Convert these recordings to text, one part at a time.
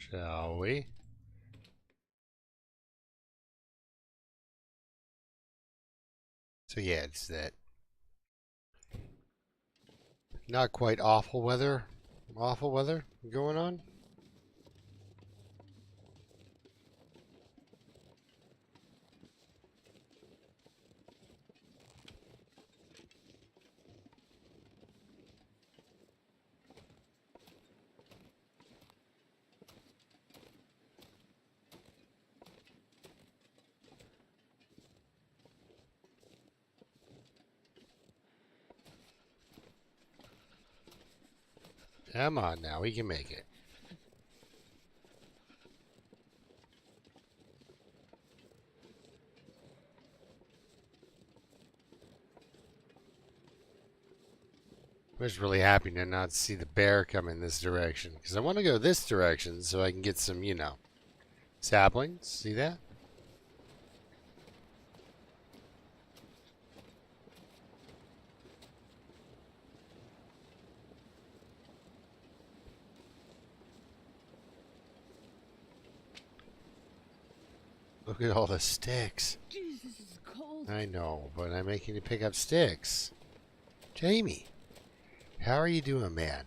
shall we? So yeah, it's that not quite awful weather going on. Come on now, we can make it. I was really happy to not see the bear come in this direction, because I want to go this direction so I can get some, you know, saplings. See that? Look at all the sticks. Jesus, this is cold. I know, but I'm making you pick up sticks. Jamie, how are you doing, man?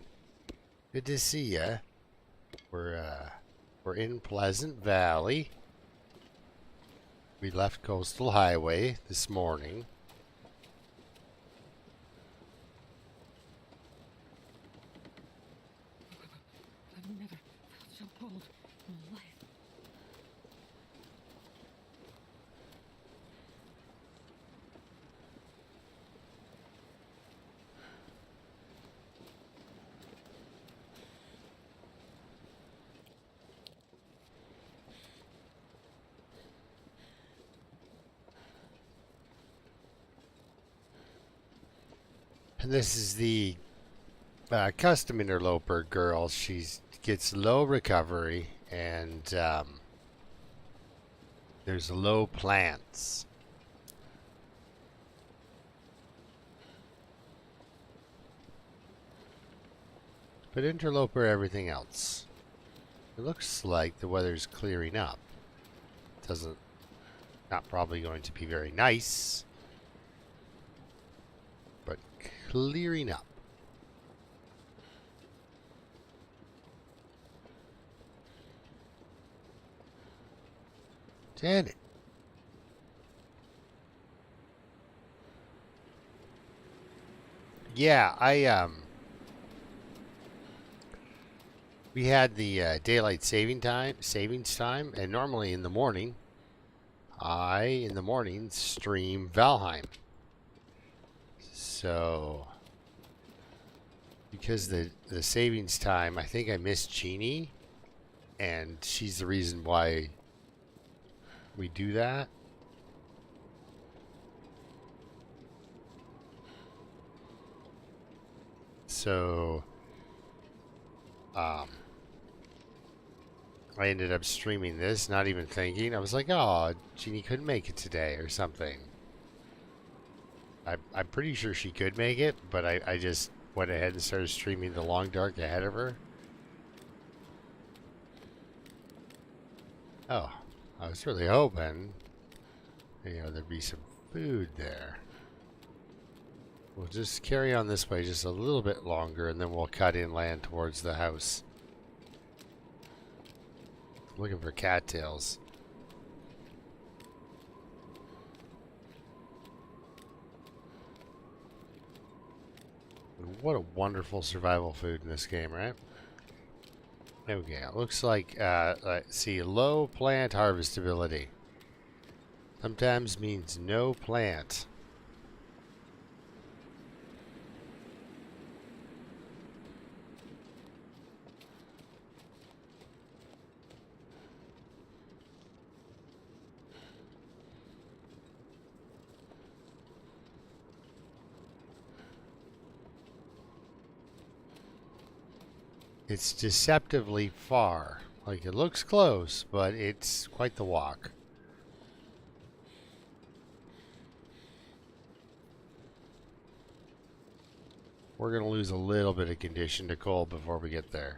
Good to see ya. We're in Pleasant Valley. We left Coastal Highway this morning. I've never felt so cold in my life. And this is the custom interloper girl. She gets low recovery and there's low plants. But interloper everything else. It looks like the weather's clearing up. Not probably going to be very nice, but clearing up. Janet. Yeah, we had the daylight savings time, and normally in the morning, in the morning stream Valheim. So because the savings time, I think I missed Jeannie, and she's the reason why we do that. So I ended up streaming this, not even thinking. I was like, oh, Jeannie couldn't make it today or something. I'm pretty sure she could make it, but I just went ahead and started streaming the long dark ahead of her. Oh, I was really hoping, you know, there'd be some food there. We'll just carry on this way just a little bit longer, and then we'll cut inland towards the house. Looking for cattails. What a wonderful survival food in this game, right? Okay, it looks like, let's see, low plant harvestability. Sometimes means no plant. It's deceptively far. Like, it looks close, but it's quite the walk. We're going to lose a little bit of condition to cold before we get there.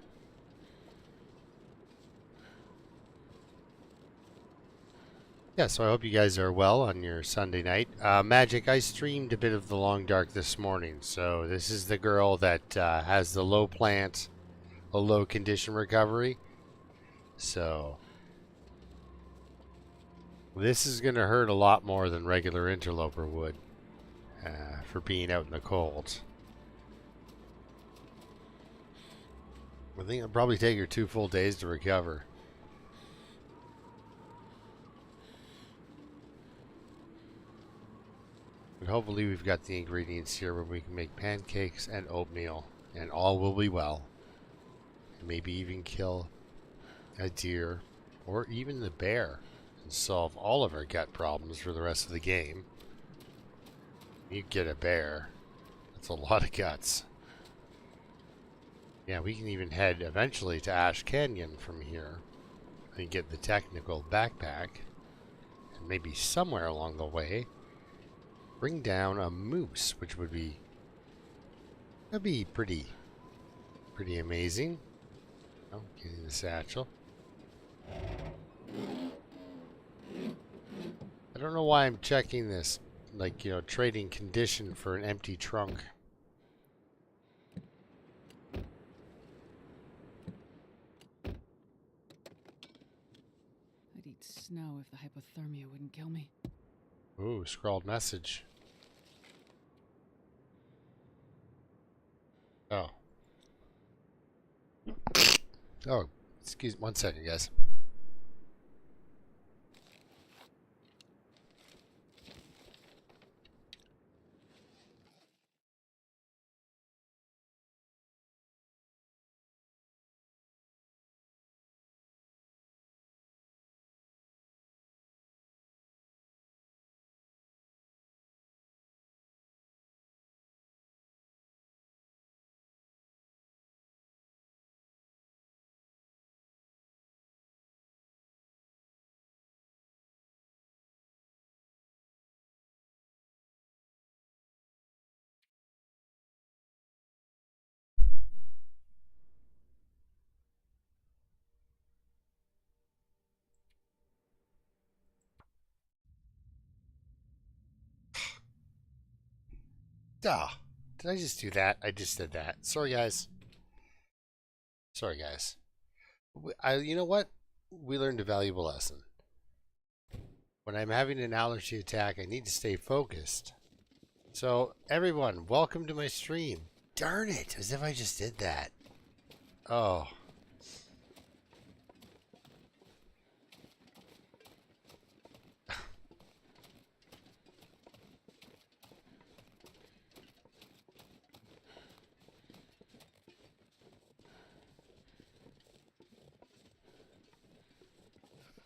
Yeah, so I hope you guys are well on your Sunday night. Magic, I streamed a bit of The Long Dark this morning. So this is the girl that has the low plant, a low condition recovery. So this is going to hurt a lot more than regular Interloper would for being out in the cold. I think it'll probably take her 2 full days to recover. But hopefully we've got the ingredients here where we can make pancakes and oatmeal, and all will be well. And maybe even kill a deer or even the bear and solve all of our gut problems for the rest of the game. You get a bear, that's a lot of guts. Yeah, we can even head eventually to Ash Canyon from here and get the technical backpack, and maybe somewhere along the way bring down a moose, which would be pretty amazing. Oh, getting the satchel. I don't know why I'm checking this, like, you know, trading condition for an empty trunk. I'd eat snow if the hypothermia wouldn't kill me. Ooh, scrawled message. Oh. Oh, excuse me 1 second, guys. Ah, did I just do that? I just did that. Sorry, guys. Sorry, guys. You know what? We learned a valuable lesson. When I'm having an allergy attack, I need to stay focused. So, everyone, welcome to my stream. Darn it, as if I just did that. Oh.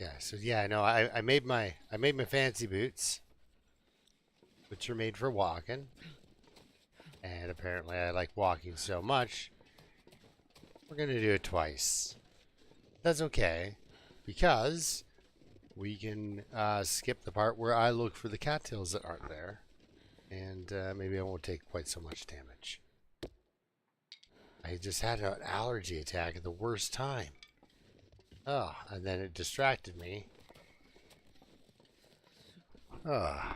Yeah, so yeah, no, I made my fancy boots, which are made for walking. And apparently I like walking so much, we're gonna do it twice. That's okay, because we can skip the part where I look for the cattails that aren't there, and maybe I won't take quite so much damage. I just had an allergy attack at the worst time. Oh, and then it distracted me. Oh.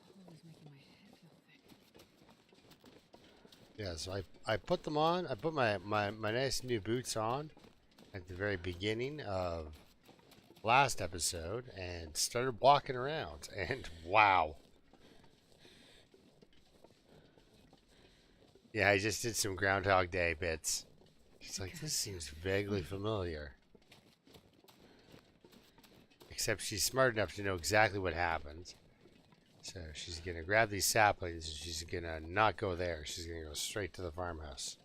Cold is making my head feel thick. Yeah, so I put them on. I put my nice new boots on at the very beginning of last episode and started walking around, and wow. Yeah, I just did some Groundhog Day bits. She's like, this seems vaguely familiar. Except she's smart enough to know exactly what happened. So she's going to grab these saplings and she's going to not go there. She's going to go straight to the farmhouse.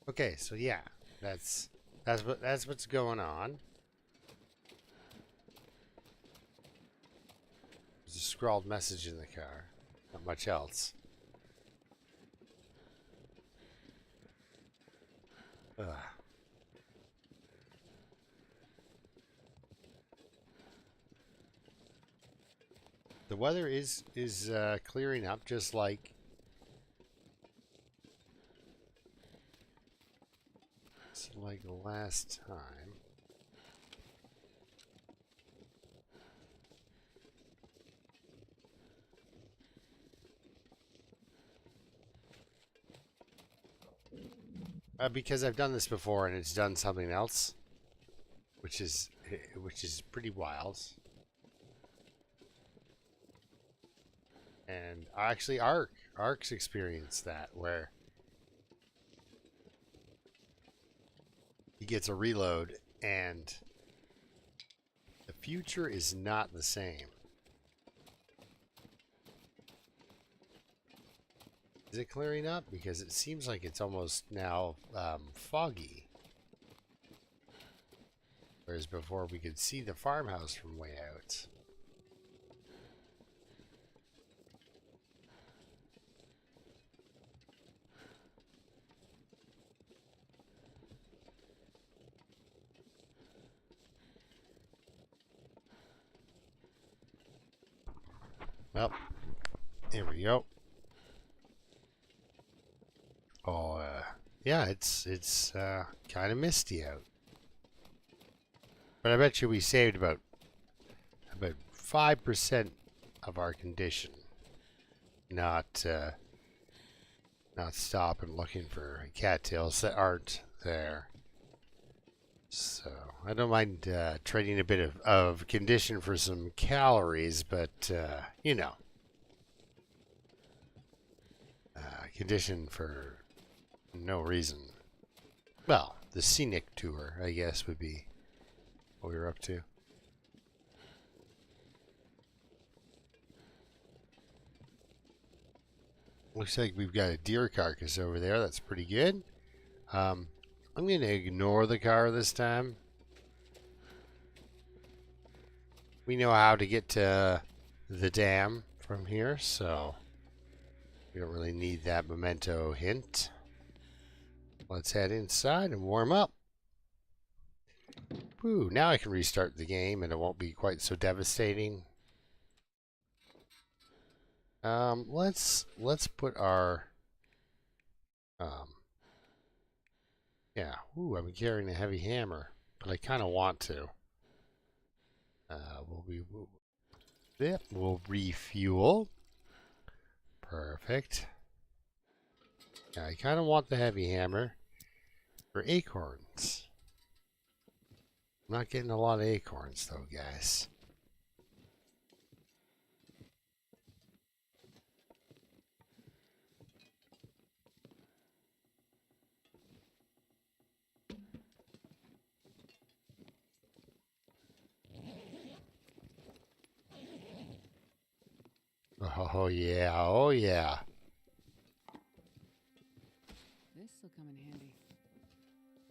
Okay, so yeah, that's what's going on. There's a scrawled message in the car. Not much else. Ugh. The weather is clearing up, just like last time. Because I've done this before and it's done something else, which is pretty wild. And actually, Ark's experienced that where he gets a reload and the future is not the same. Is it clearing up? Because it seems like it's almost now foggy. Whereas before we could see the farmhouse from way out. Well, here we go. Oh, yeah, it's kind of misty out. But I bet you we saved about 5% of our condition. Not stopping looking for cattails that aren't there. So I don't mind trading a bit of condition for some calories, but you know, condition for no reason. Well, the scenic tour, I guess, would be what we were up to. Looks like we've got a deer carcass over there. That's pretty good. I'm going to ignore the car this time. We know how to get to the dam from here, so we don't really need that memento hint. Let's head inside and warm up. Woo, now I can restart the game and it won't be quite so devastating. Let's put our yeah. Ooh, I'm carrying a heavy hammer, but I kind of want to. We'll refuel. Perfect. Yeah, I kind of want the heavy hammer for acorns. I'm not getting a lot of acorns though, guys. Oh yeah, oh yeah. This'll come in handy.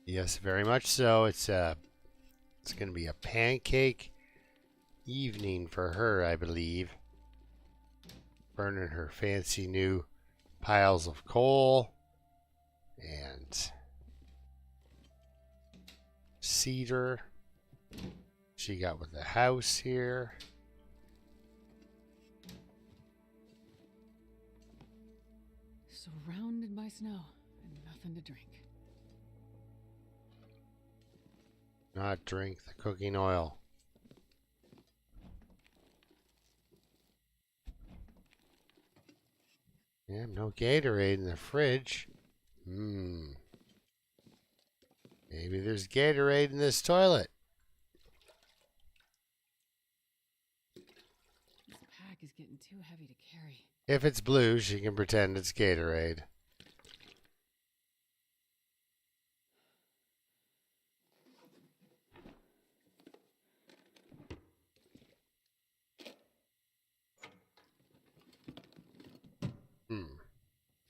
Yes, very much so. It's going to be a pancake evening for her, I believe. Burning her fancy new piles of coal and cedar. She got with the house here. Surrounded by snow and nothing to drink. Not drink the cooking oil. Yeah, no Gatorade in the fridge. Maybe there's Gatorade in this toilet. This pack is getting too heavy to carry. If it's blue, she can pretend it's Gatorade.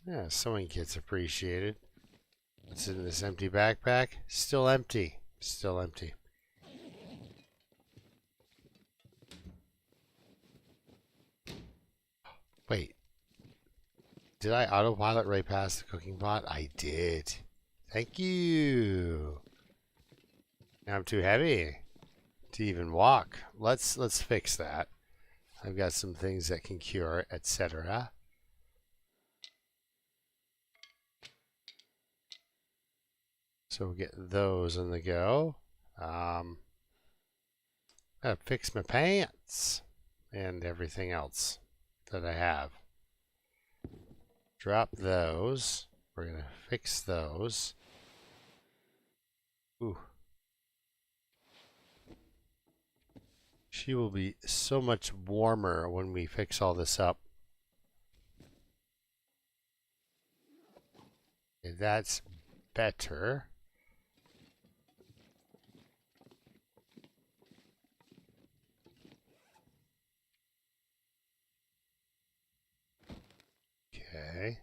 Yeah, sewing kit's appreciated. What's in this empty backpack? Still empty. Still empty. Wait. Did I autopilot right past the cooking pot? I did. Thank you. Now I'm too heavy to even walk. Let's fix that. I've got some things that can cure, etc. So we'll get those on the go. Gotta fix my pants and everything else that I have. Drop those. We're gonna fix those. Ooh. She will be so much warmer when we fix all this up. Okay, that's better. Okay.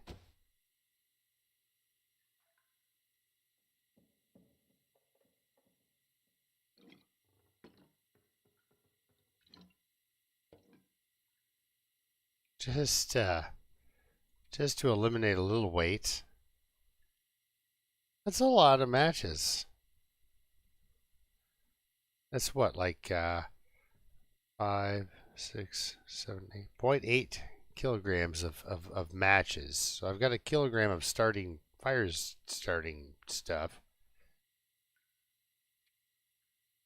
Just to eliminate a little weight. That's a lot of matches. That's what, like 5, 6, 7, 8.8 kilograms of matches. So I've got a kilogram of starting stuff.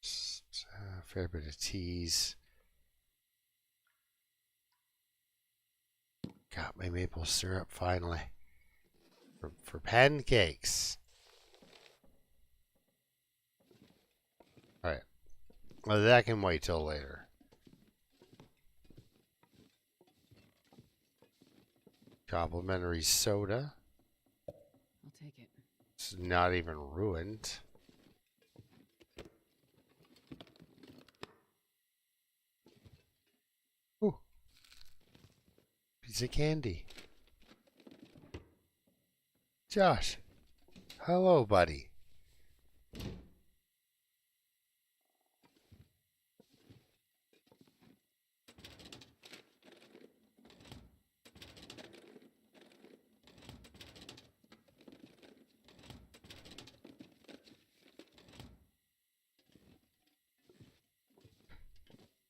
A fair bit of teas. Got my maple syrup finally. For pancakes. Alright. Well, that can wait till later. Complimentary soda. I'll take it. It's not even ruined. Ooh. Piece of candy. Josh. Hello, buddy.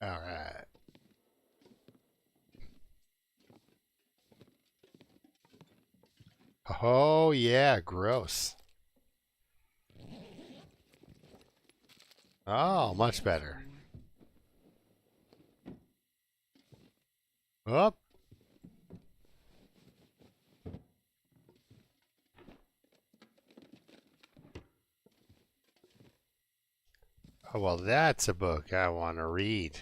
All right. Oh, yeah, gross. Oh, much better. Up. Oh, well, that's a book I want to read.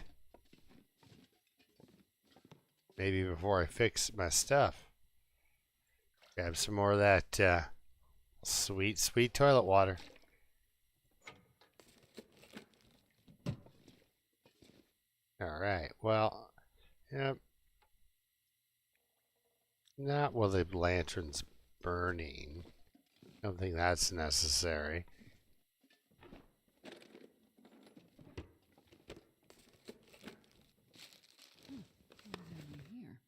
Maybe before I fix my stuff. Grab some more of that sweet, sweet toilet water. All right. Well, yep. Not while the lantern's burning. I don't think that's necessary. Here.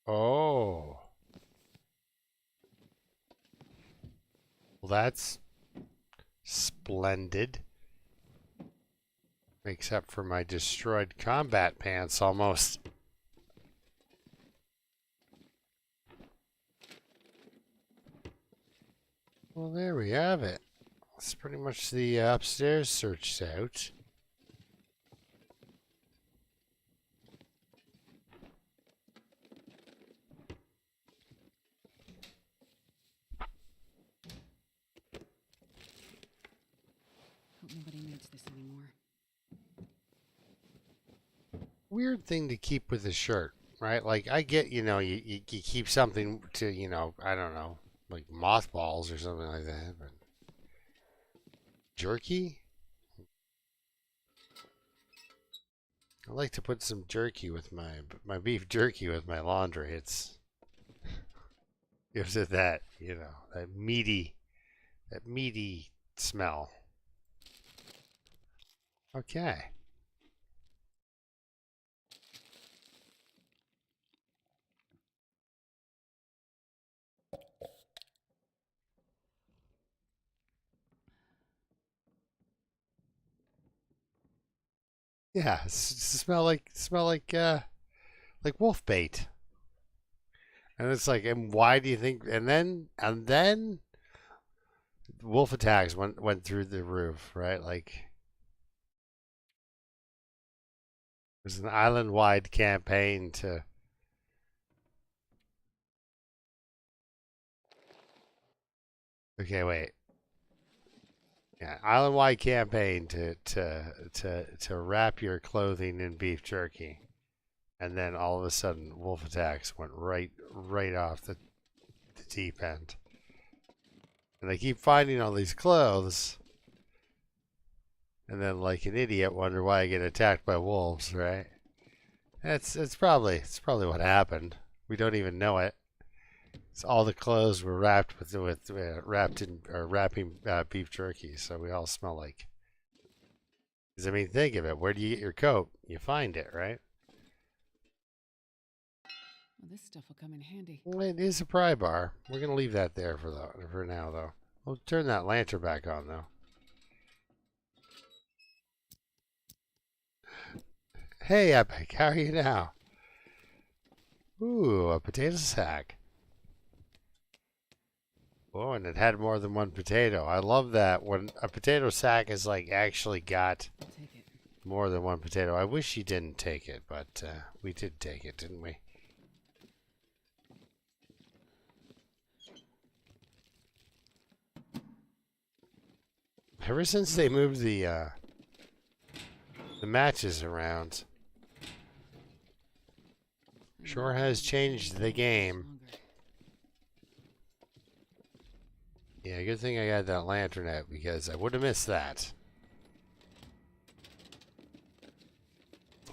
Oh. Well, that's splendid. Except for my destroyed combat pants almost. Well, there we have it. That's pretty much the upstairs searched out. Hope nobody needs this anymore. Weird thing to keep with a shirt, right? Like, I get, you keep something to, I don't know, like mothballs or something like that, but jerky? I like to put some jerky with my beef jerky with my laundry. It's gives it that, you know, that meaty smell. Okay. Yeah, like wolf bait. And it's like, and why do you think? And then wolf attacks went through the roof, right? Like it was an island-wide campaign to. Okay, wait. Yeah, island-wide campaign to wrap your clothing in beef jerky, and then all of a sudden, wolf attacks went right off the deep end, and I keep finding all these clothes, and then like an idiot, wonder why I get attacked by wolves, right? It's probably what happened. We don't even know it. So all the clothes were wrapped wrapped in or wrapping beef jerky, so we all smell like. Because I mean, think of it. Where do you get your coat? You find it, right? Well, this stuff will come in handy. Well, it is a pry bar. We're gonna leave that there for now, though. We'll turn that lantern back on, though. Hey, Epic, how are you now? Ooh, a potato sack. Oh, and it had more than one potato. I love that when a potato sack is like actually got I'll take it. more than one potato. I wish you didn't take it, but we did take it, didn't we? Ever since they moved the matches around, sure has changed the game. Yeah, good thing I got that lantern out because I would have missed that.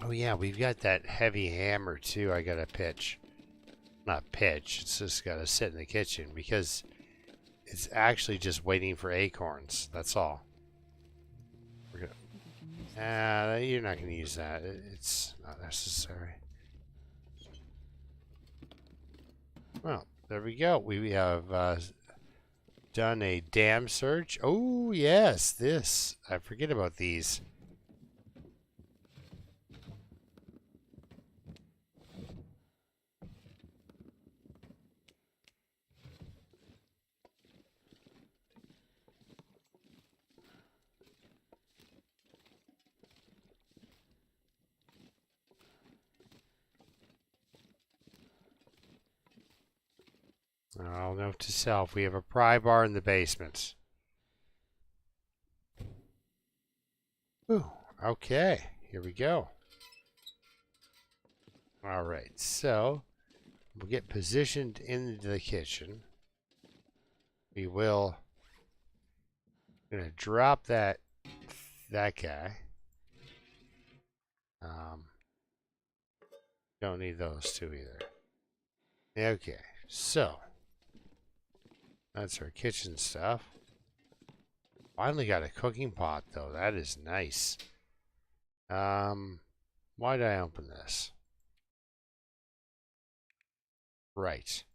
Oh yeah, we've got that heavy hammer too I gotta pitch. Not pitch, it's just gotta sit in the kitchen because it's actually just waiting for acorns. That's all. We're gonna, you're not gonna use that. It's not necessary. Well, there we go. We have done a dam search. Oh yes, this. I forget about these. Oh, note to self, we have a pry bar in the basement. Ooh, okay, here we go. All right, so we'll get positioned in the kitchen. We will gonna drop that guy. Um, don't need those two either. Okay, so that's our kitchen stuff. Finally got a cooking pot though. That is nice. Why did I open this? Right.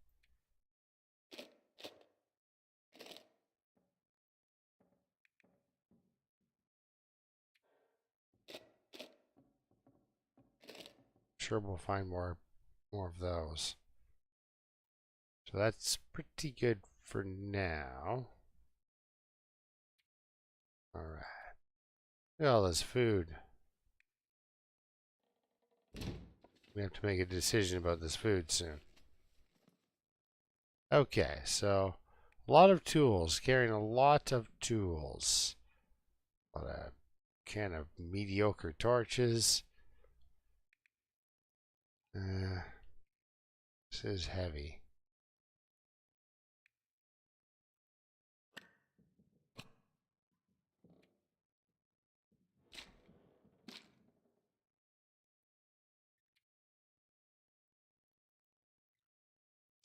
Sure, we'll find more of those. So that's pretty good for now. All right. Look at all this food. We have to make a decision about this food soon. Okay, so a lot of tools, carrying a lot of tools. A can of mediocre torches. This is heavy.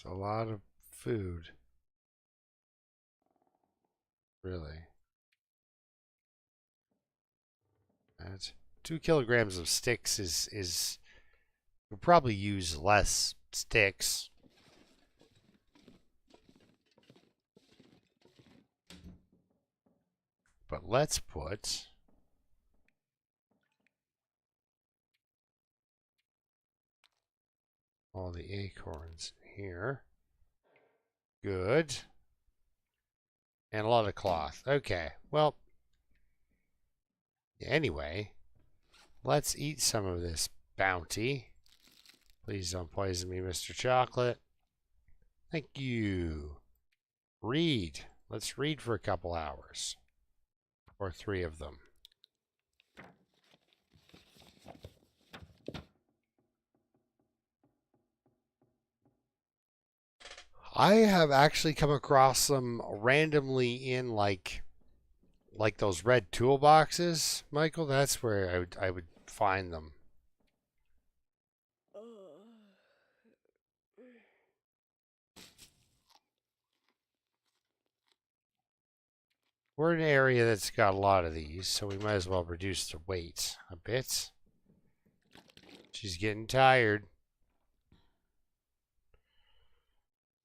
It's a lot of food. Really. That's 2 kilograms of sticks is we'll probably use less sticks. But let's put all the acorns here. Good. And a lot of cloth. Okay, well, anyway, let's eat some of this bounty. Please don't poison me, Mr. Chocolate. Thank you. Read. Let's read for a couple hours. Or 3 of them. I have actually come across them randomly in like those red toolboxes, Michael. That's where I would find them. We're in an area that's got a lot of these, so we might as well reduce the weight a bit. She's getting tired.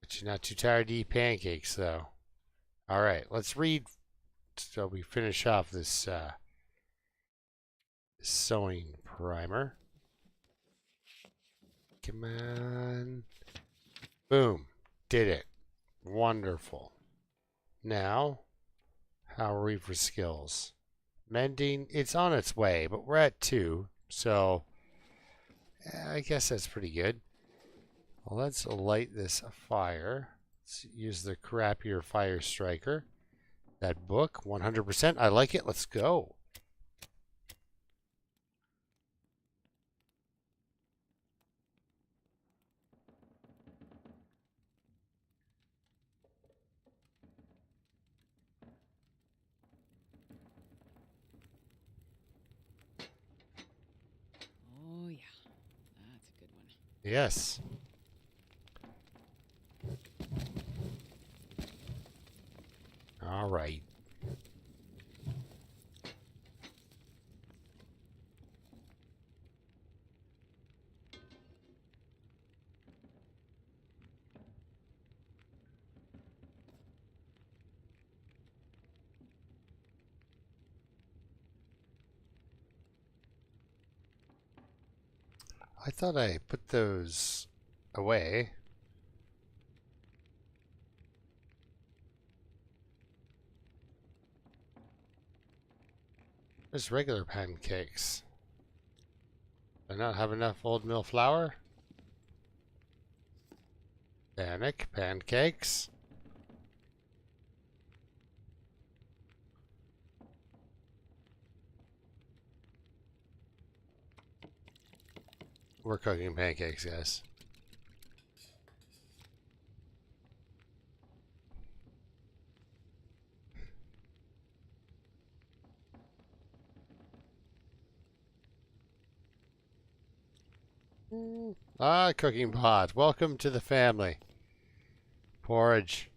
But she's not too tired to eat pancakes, though. All right, let's read so we finish off this sewing primer. Come on. Boom. Did it. Wonderful. Now, how are we for skills? Mending, it's on its way, but we're at 2, so I guess that's pretty good. Well, let's light this fire. Let's use the crappier fire striker. That book, 100%. I like it. Let's go. Oh, yeah. That's a good one. Yes. All right. I thought I put those away. There's regular pancakes. Do I not have enough old mill flour? Panic, pancakes. We're cooking pancakes, guys. Ah, cooking pot. Welcome to the family. Porridge.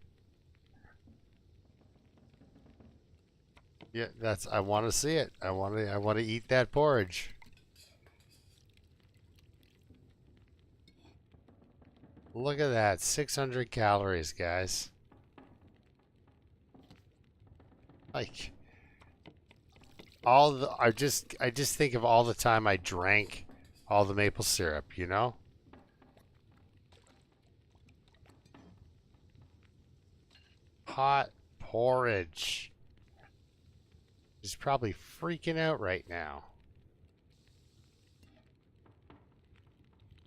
Yeah, that's. I want to see it. I want to. I want to eat that porridge. Look at that. 600 calories, guys. Like all the. I just think of all the time I drank all the maple syrup. You know. Hot porridge. He's probably freaking out right now.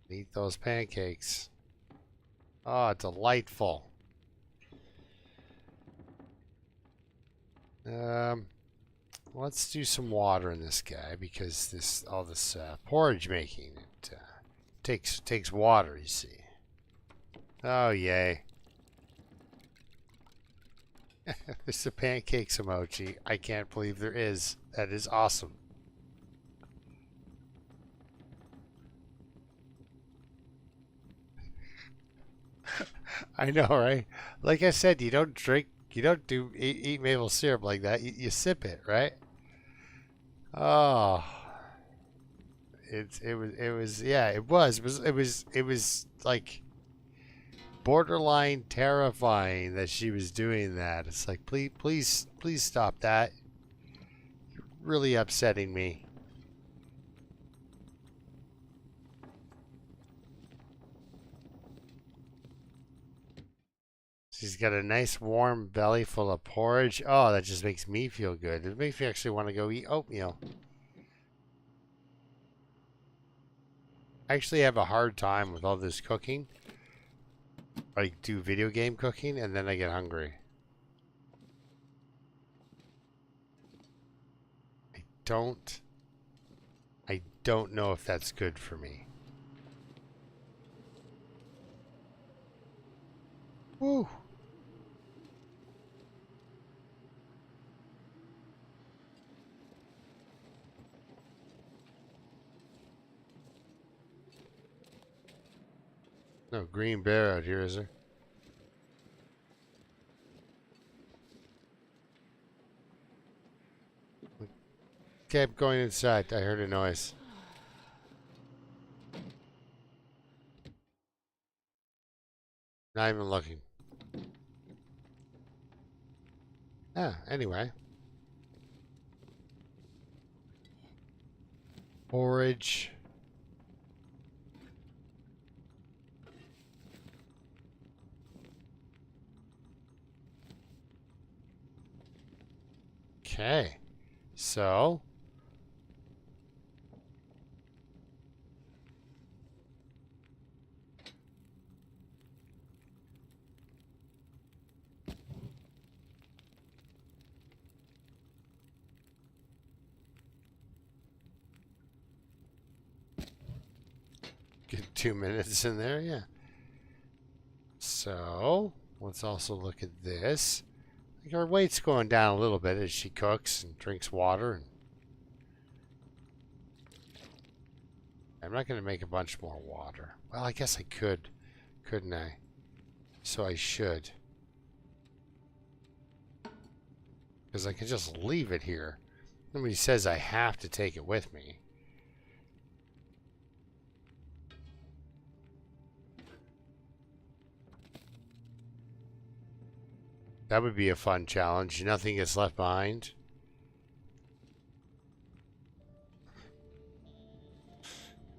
Eat those pancakes. Oh, delightful. Let's do some water in this guy because this all this porridge making it takes water. You see. Oh yay! There's a pancakes emoji. I can't believe there is. That is awesome. I know, right? Like I said, you don't drink, you don't eat maple syrup like that. You sip it, right? Oh, it was like borderline terrifying that she was doing that. It's like, please stop that. You're really upsetting me. She's got a nice warm belly full of porridge. Oh, that just makes me feel good. It makes me actually want to go eat oatmeal. I actually have a hard time with all this cooking. I do video game cooking and then I get hungry. don't I don't know if that's good for me. Woo. No green bear out here, is there? Kept going inside. I heard a noise. Not even looking. Ah, anyway. Forage. Okay. So. Get 2 minutes in there, yeah. So, let's also look at this. I think her weight's going down a little bit as she cooks and drinks water. And I'm not going to make a bunch more water. Well, I guess I could, couldn't I? So I should. Because I can just leave it here. Nobody says I have to take it with me. That would be a fun challenge. Nothing gets left behind.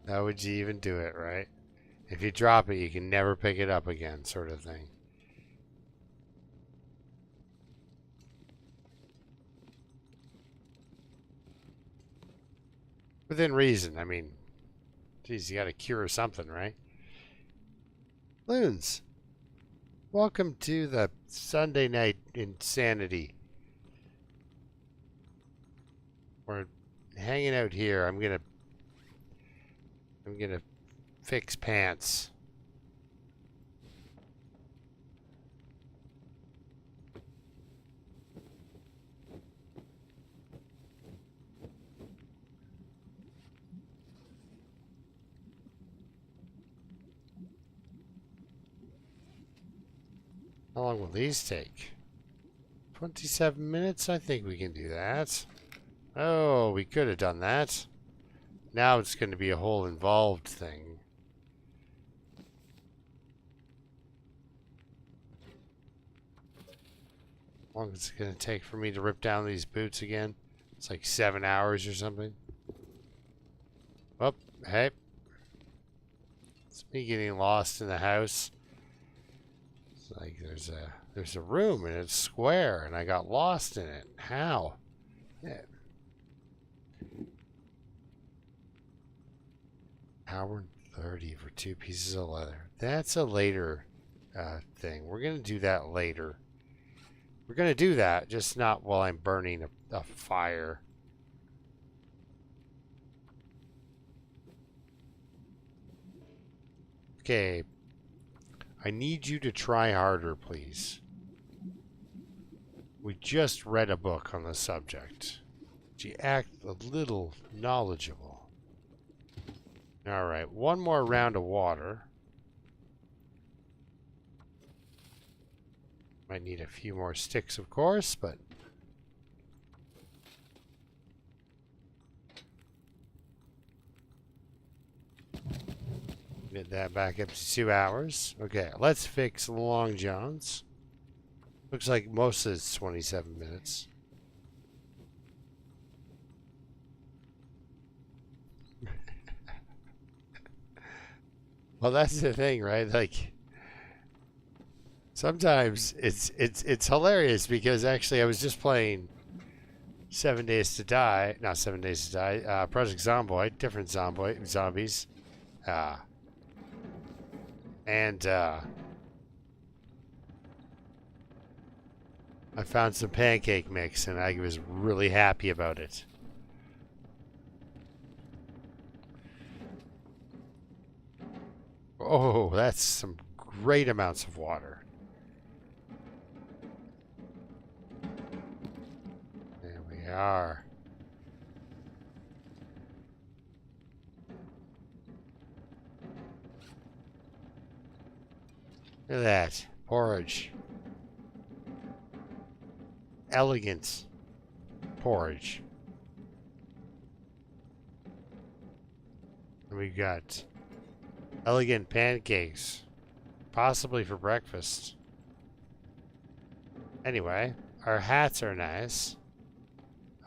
How would you even do it, right? If you drop it, you can never pick it up again, sort of thing. Within reason. I mean, geez, you got to cure something, right? Loons, welcome to the Sunday night insanity. We're hanging out here. I'm gonna fix pants. How long will these take? 27 minutes? I think we can do that. Oh, we could have done that. Now it's going to be a whole involved thing. How long is it going to take for me to rip down these boots again? It's like 7 hours or something. Oh, hey. It's me getting lost in the house. It's like there's a room and it's square and I got lost in it. How? Yeah. Hour and 30 for 2 pieces of leather. That's a later thing. We're going to do that later. We're going to do that, just not while I'm burning a fire. Okay. I need you to try harder, please. We just read a book on the subject. You act a little knowledgeable. Alright, one more round of water. Might need a few more sticks, of course, but... Get that back up to 2 hours. Okay, let's fix Long John's. Looks like most of it's 27 minutes. Well, that's the thing, right? Like, sometimes it's hilarious because actually I was just playing 7 Days to Die, not 7 Days to Die, Project Zomboid, different zombies, and I found some pancake mix and I was really happy about it. Oh, that's some great amounts of water. There we are. Look at that. Porridge. Elegant porridge. And we got elegant pancakes. Possibly for breakfast. Anyway, our hats are nice.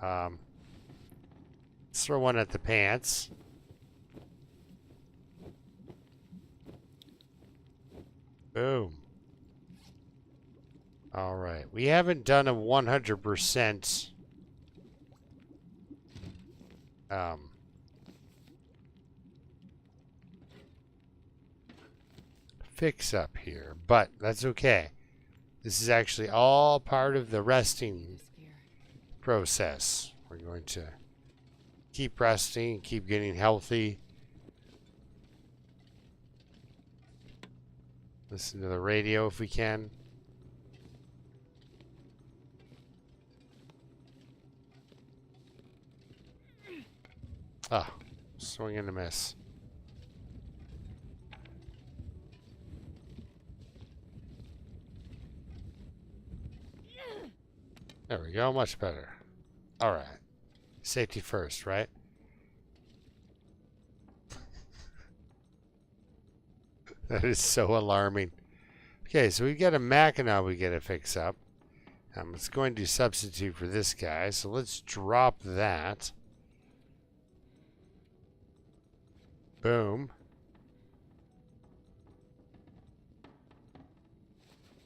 Let's throw one at the pants. Boom. All right. We haven't done a 100% fix up here, but that's okay. This is actually all part of the resting process. We're going to keep resting, keep getting healthy. Listen to the radio if we can. Ah, swing and a miss. There we go, much better. All right. Safety first, right? That is so alarming. Okay, so we've got a Mackinac we got to fix up. It's going to substitute for this guy, so let's drop that. Boom.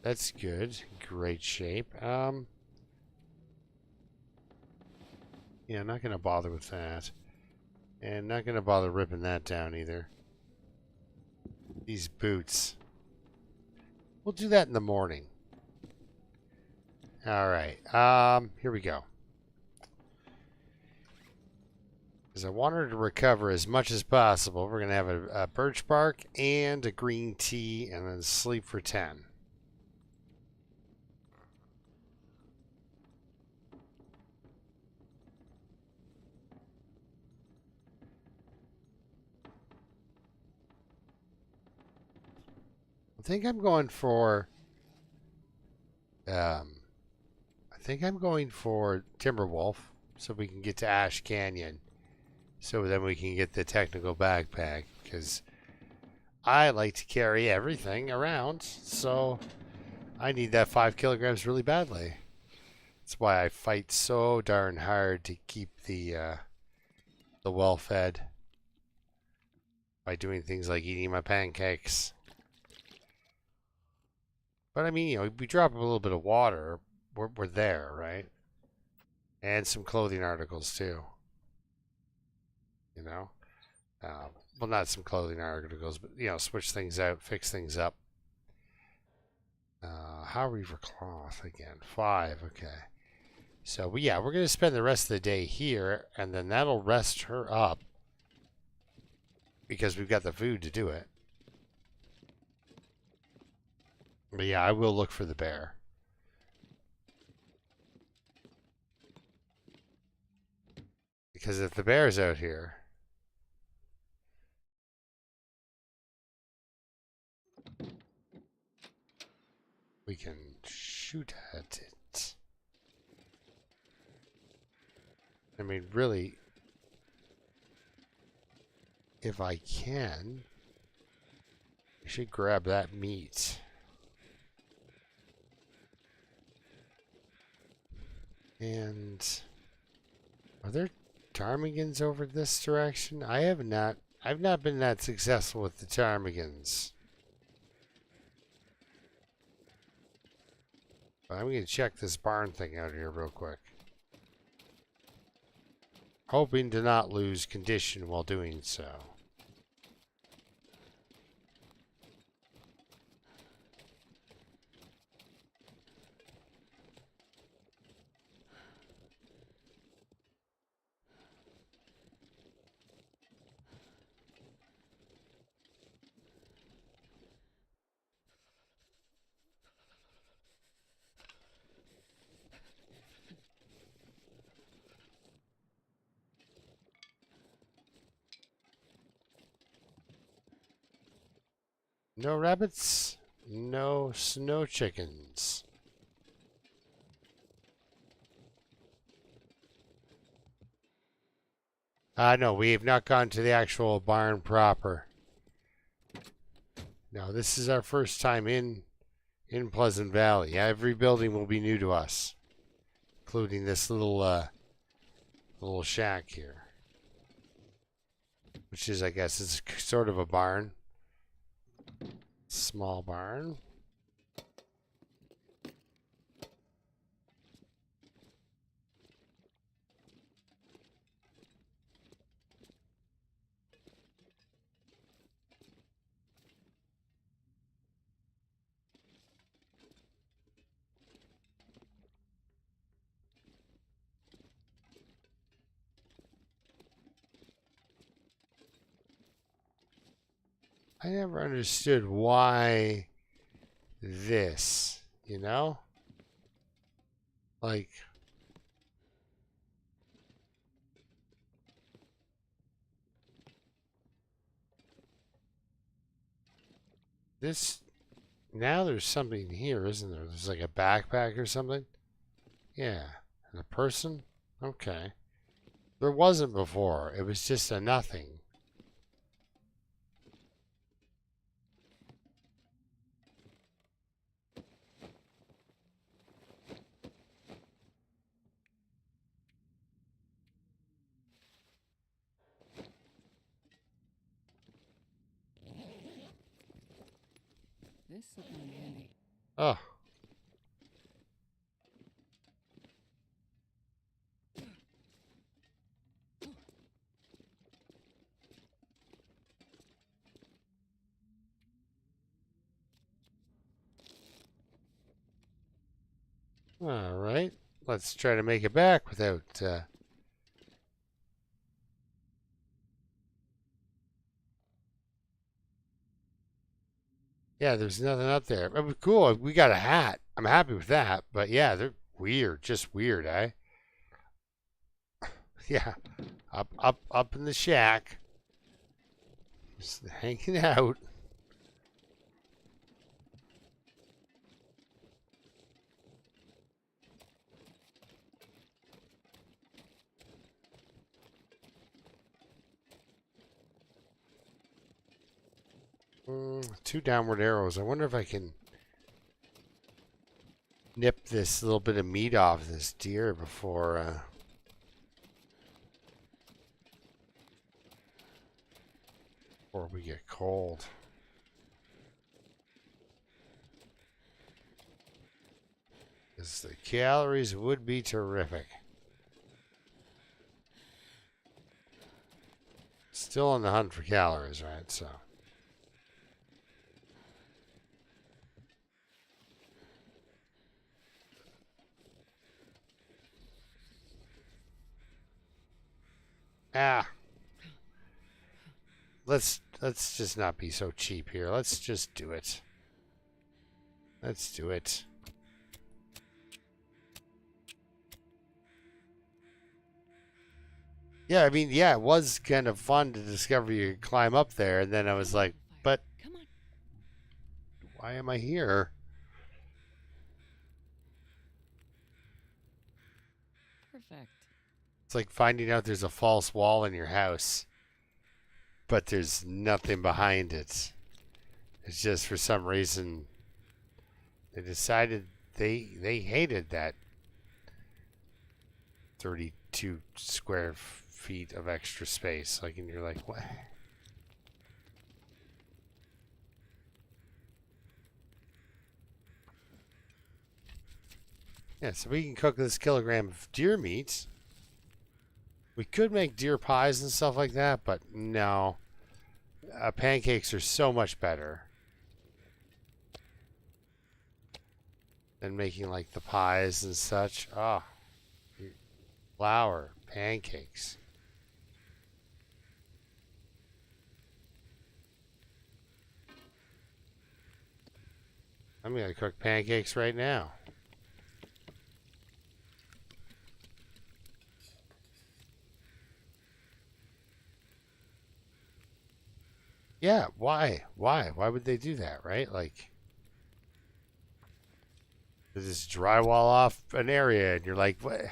That's good. Great shape. Yeah, I'm not going to bother with that. And not going to bother ripping that down either. These boots. We'll do that in the morning. Alright. Here we go. Because I want her to recover as much as possible. We're going to have a birch bark and a green tea and then sleep for 10. I think I'm going for Timberwolf so we can get to Ash Canyon. So then we can get the technical backpack because I like to carry everything around. So I need that 5 kilograms really badly. That's why I fight so darn hard to keep the well fed by doing things like eating my pancakes. But I mean, you know, we drop a little bit of water, we're there, right? And some clothing articles too. You know, well, not some clothing articles, but you know, switch things out, fix things up. How are we for cloth again? 5, okay. So yeah, we're gonna spend the rest of the day here, and then that'll rest her up because we've got the food to do it. But yeah, I will look for the bear. Because if the bear's out here... we can shoot at it. I mean, really, if I can, I should grab that meat. And are there ptarmigans over this direction? I've not been that successful with the ptarmigans. But I'm going to check this barn thing out here real quick. Hoping to not lose condition while doing so. No rabbits, no snow chickens. No, we have not gone to the actual barn proper. No, this is our first time in Pleasant Valley. Every building will be new to us, including this little shack here, which is, I guess, is sort of a barn. Small barn. I never understood why this, you know? Like, this, now there's something here, isn't there? There's like a backpack or something? Yeah, and a person? Okay. There wasn't before, it was just a nothing. This will come in handy. Oh. All right. Let's try to make it back without... Yeah, there's nothing up there. It was cool. We got a hat. I'm happy with that. But yeah, they're weird. Just weird, eh? Yeah. Up in the shack. Just hanging out. Two downward arrows. I wonder if I can nip this little bit of meat off this deer before we get cold. Because the calories would be terrific. Still on the hunt for calories, right? So. Let's just not be so cheap here. Let's just do it. Let's do it. Yeah, I mean, yeah, it was kind of fun to discover you could climb up there, and then I was like, but Come on. why am I here? Perfect. It's like finding out there's a false wall in your house, but there's nothing behind it. It's just for some reason they decided they hated that 32 square feet of extra space. Like, and you're like, what? Yeah, so we can cook this kilogram of deer meat. We could make deer pies and stuff like that, but no. Pancakes are so much better than making like the pies and such. Oh, flour, pancakes. I'm gonna cook pancakes right now. Yeah, why? Why? Why would they do that, right? Like, they just drywall off an area and you're like, what?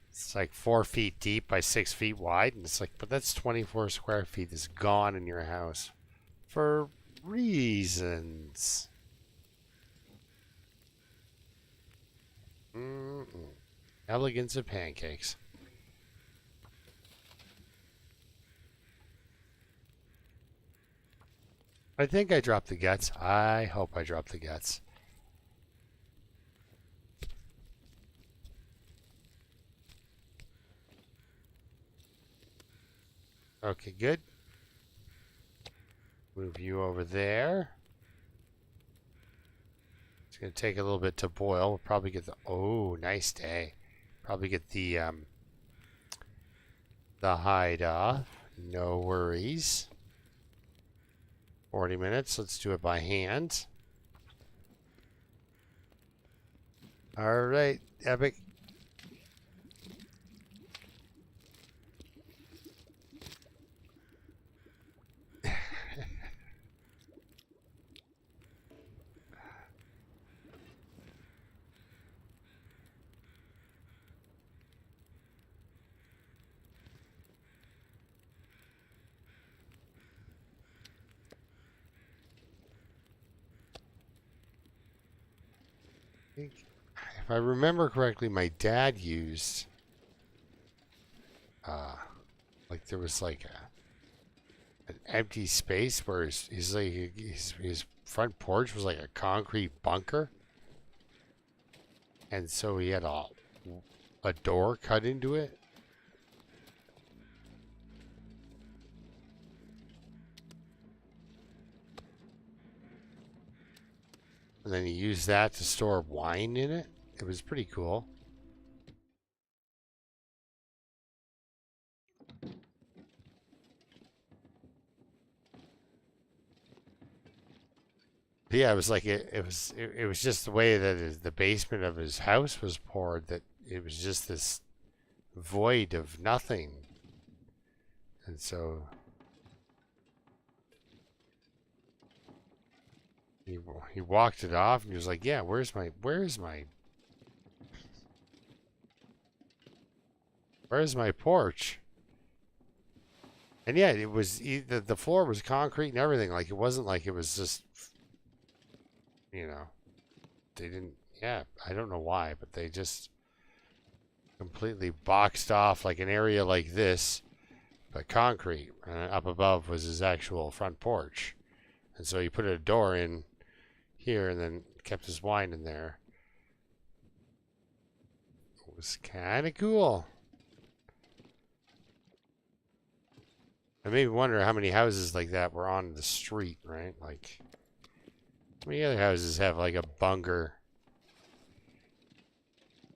It's like 4 feet deep by 6 feet wide. And it's like, but that's 24 square feet that's gone in your house for reasons. Elegance of pancakes. I think I dropped the guts. I hope I dropped the guts. Okay, good. Move you over there. It's going to take a little bit to boil. We'll probably get the... Oh, nice day. Probably get the hide off. No worries. 40 minutes. Let's do it by hand. All right, Epic. If I remember correctly, my dad used like there was like an empty space where his front porch was like a concrete bunker, and so he had a door cut into it. And then he used that to store wine in it. It was pretty cool. But yeah, it was like it was just the way that the basement of his house was poured, that it was just this void of nothing. And so he walked it off and he was like, yeah, where's my porch? And yeah, it was the floor was concrete and everything. Like, it wasn't like it was just, you know, they didn't. Yeah, I don't know why, but they just completely boxed off like an area like this, but concrete. And up above was his actual front porch, and so he put a door in here and then kept his wine in there. It was kind of cool. It made me wonder how many houses like that were on the street, right? Like, how many other houses have like a bunker?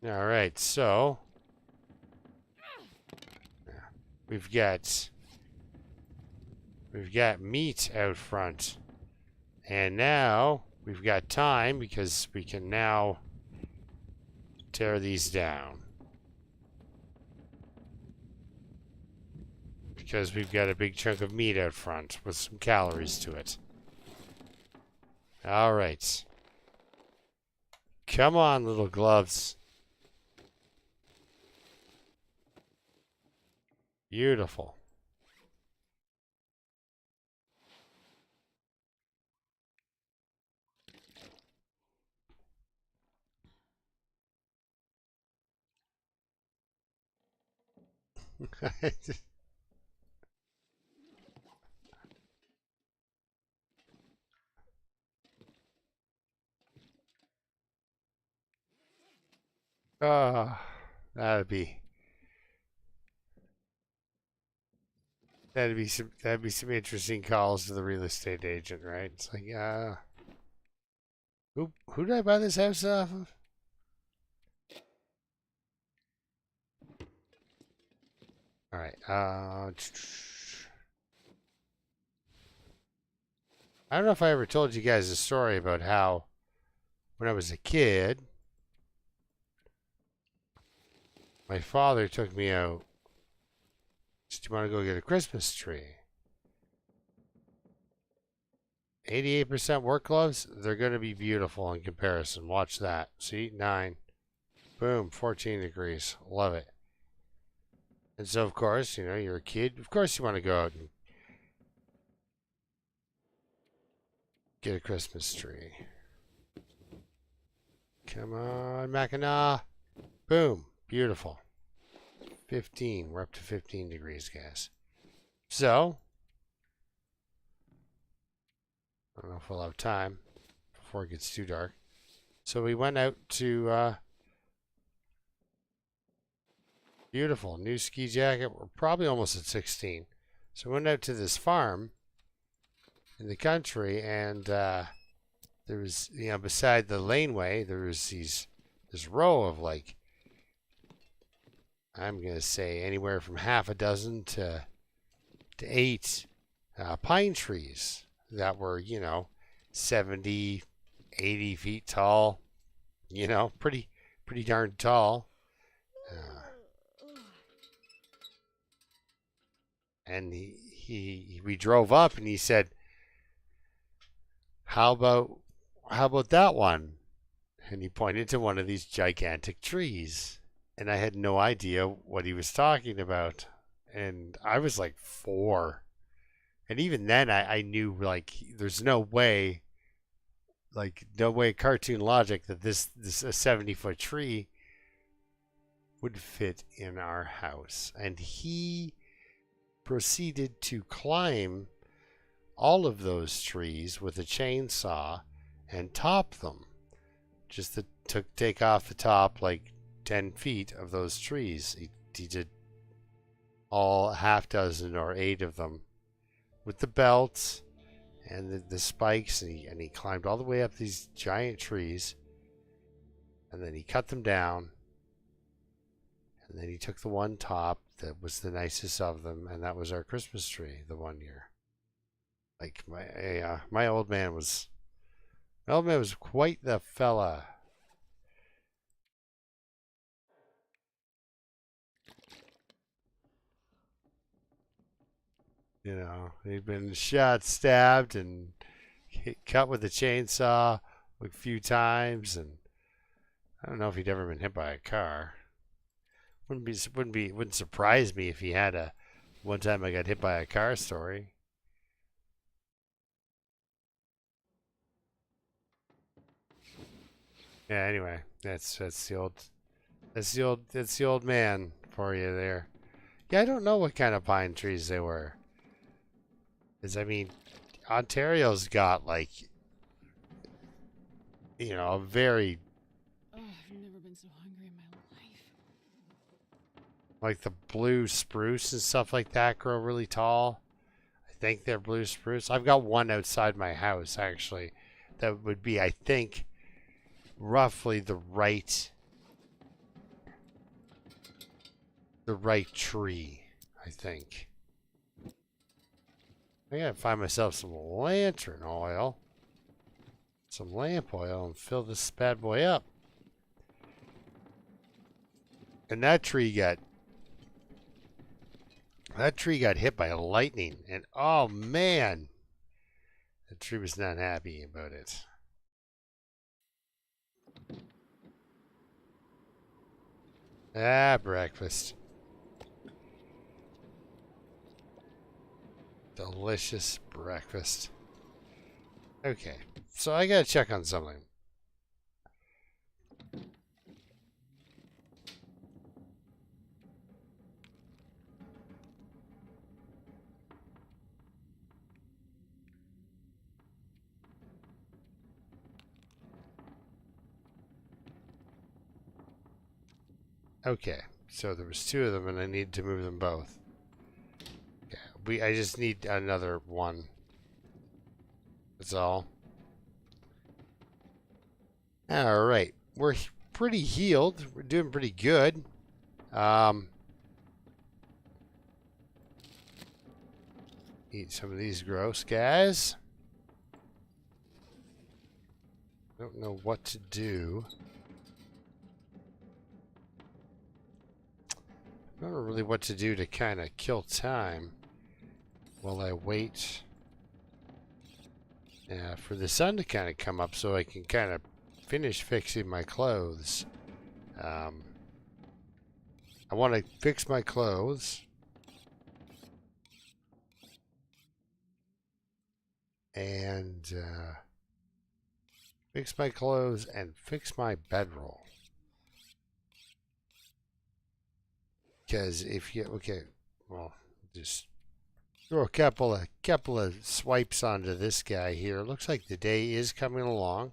All right, so we've got meat out front, and now we've got time because we can now tear these down. Because we've got a big chunk of meat out front with some calories to it. All right. Come on, little gloves. Beautiful. Oh, that'd be that'd be some interesting calls to the real estate agent, right? It's like, who did I buy this house off of? All right. I don't know if I ever told you guys a story about how when I was a kid, my father took me out. Do you want to go get a Christmas tree? 88% work gloves, they're going to be beautiful in comparison. Watch that. See, 9. Boom, 14 degrees. Love it. And so, of course, you're a kid. Of course, you want to go out and get a Christmas tree. Come on, Mackinac. Boom, beautiful. 15. We're up to 15 degrees, guys. So, I don't know if we'll have time before it gets too dark. So we went out to beautiful new ski jacket. We're probably almost at 16. So we went out to this farm in the country, and there was, beside the laneway, there was this row of, like, I'm gonna say anywhere from half a dozen to 8 pine trees that were, 70, 80 feet tall. Pretty darn tall. And we drove up, and he said, how about that one? And he pointed to one of these gigantic trees, and I had no idea what he was talking about. And I was like 4, and even then I knew, like, there's no way, cartoon logic that this a 70-foot tree would fit in our house. And he proceeded to climb all of those trees with a chainsaw and top them, just to take off the top, like, 10 feet of those trees. He did all half dozen or 8 of them with the belts and the spikes, and he climbed all the way up these giant trees, and then he cut them down, and then he took the one top that was the nicest of them, and that was our Christmas tree the one year. Like, my old man was quite the fella. He'd been shot, stabbed, and cut with a chainsaw a few times, and I don't know if he'd ever been hit by a car. Wouldn't surprise me if he had a one time I got hit by a car story. Yeah. Anyway, that's the old man for you there. Yeah, I don't know what kind of pine trees they were. Because, I mean, Ontario's got, like, a very, Oh, I've never been so hungry in my life. like, the blue spruce and stuff like that grow really tall. I think they're blue spruce. I've got one outside my house, actually, that would be, I think, roughly the right tree, I think. I gotta find myself some lantern oil, some lamp oil, and fill this bad boy up. And that tree got hit by lightning, and oh man, the tree was not happy about it. Breakfast. Delicious breakfast. Okay, so I gotta check on something. Okay, so there was 2 of them and I need to move them both. Okay, I just need another one. That's all. Alright, we're pretty healed. We're doing pretty good. Eat some of these gross guys. Don't know what to do. I don't know really what to do to kind of kill time while I wait for the sun to kind of come up so I can kind of finish fixing my clothes. I want to fix my clothes. And fix my clothes and fix my bedroll. Because if you, okay, well, just throw a couple of swipes onto this guy here. Looks like the day is coming along.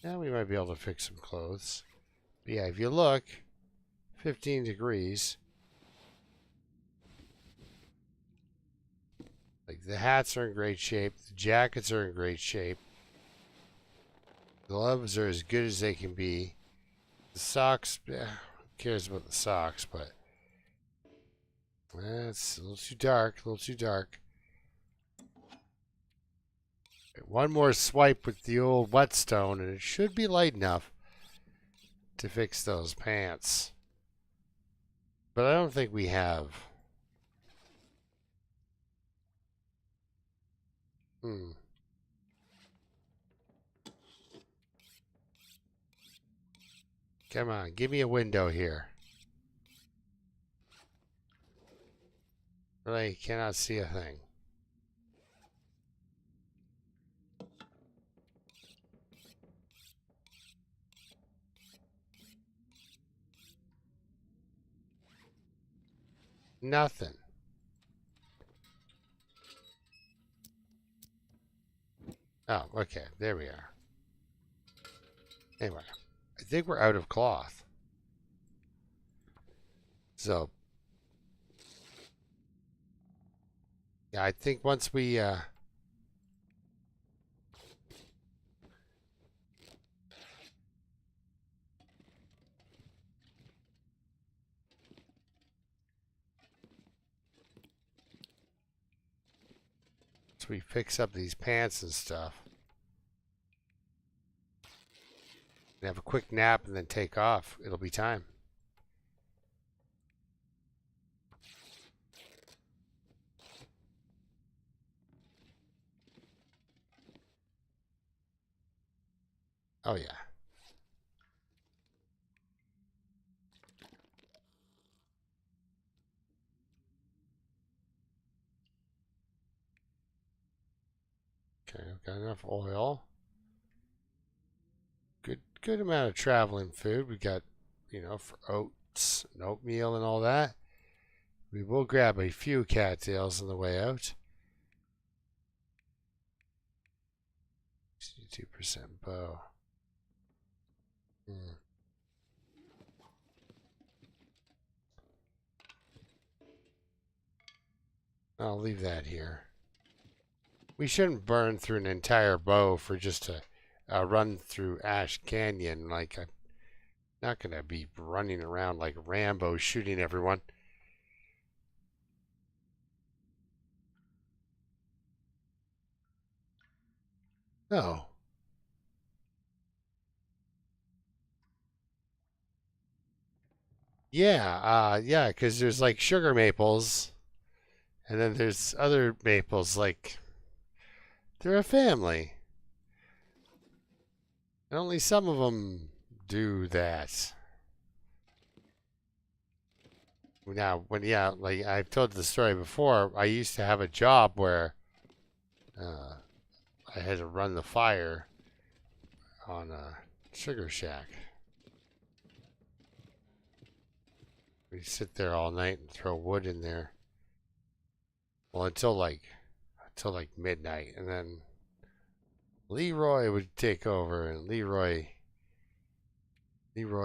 Now we might be able to fix some clothes. But yeah, if you look, 15 degrees. Like the hats are in great shape. The jackets are in great shape. The gloves are as good as they can be. The socks, who cares about the socks, but it's a little too dark, a little too dark. One more swipe with the old whetstone and it should be light enough to fix those pants. But I don't think we have. Come on, give me a window here. Really cannot see a thing. Nothing. Oh, okay. There we are. Anyway, I think we're out of cloth. So, yeah, I think once we fix up these pants and stuff, and have a quick nap and then take off, it'll be time. Oh yeah. Okay, I've got enough oil. Good amount of traveling food. We got, for oats and oatmeal and all that. We will grab a few cattails on the way out. 62% bow. I'll leave that here. We shouldn't burn through an entire bow for just a run through Ash Canyon. Like, I'm not going to be running around like Rambo shooting everyone. No. Yeah, because there's like sugar maples, and then there's other maples, like, they're a family. And only some of them do that. Now, like I've told the story before, I used to have a job where I had to run the fire on a sugar shack. We'd sit there all night and throw wood in there. Well, until like midnight, and then Leroy would take over, and Leroy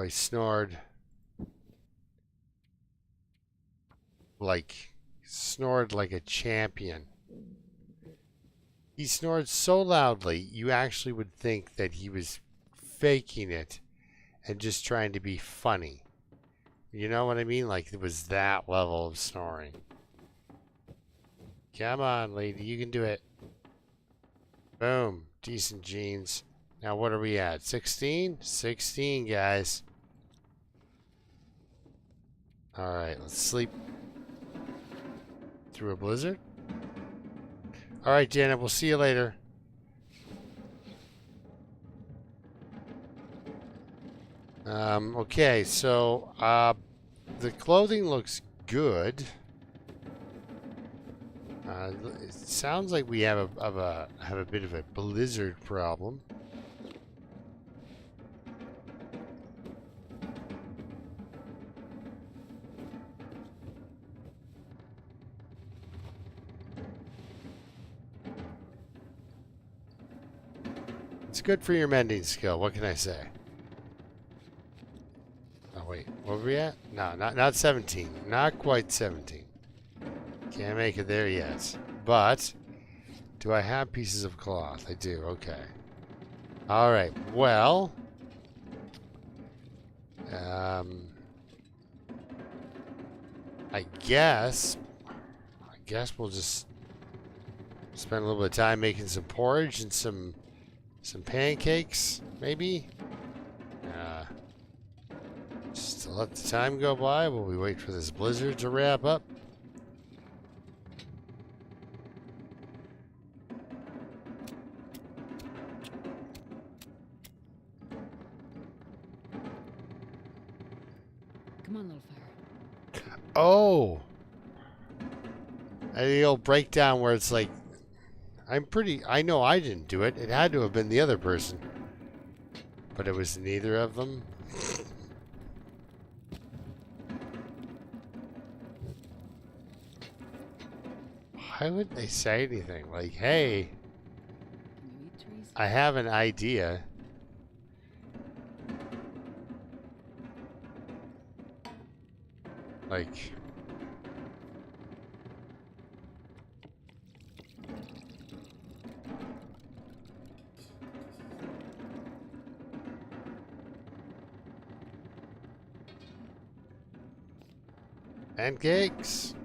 snored like a champion. He snored so loudly, you actually would think that he was faking it and just trying to be funny. You know what I mean? Like it was that level of snoring. Come on, lady, you can do it. Boom. Decent jeans. Now what are we at? 16? 16, guys. Alright, let's sleep through a blizzard. Alright, Janet, we'll see you later. Okay, so the clothing looks good. It sounds like we have a bit of a blizzard problem. It's good for your mending skill. What can I say? Oh wait, what were we at? No, not 17. Not quite 17. Can't make it there yet. But do I have pieces of cloth? I do. Okay. All right. Well, I guess we'll just spend a little bit of time making some porridge and some pancakes, maybe. Just to let the time go by while we wait for this blizzard to wrap up. Come on, little fire. Oh! And the old breakdown where it's like, I know I didn't do it. It had to have been the other person. But it was neither of them. Why would they say anything? Like, hey, I have an idea. Like, pancakes.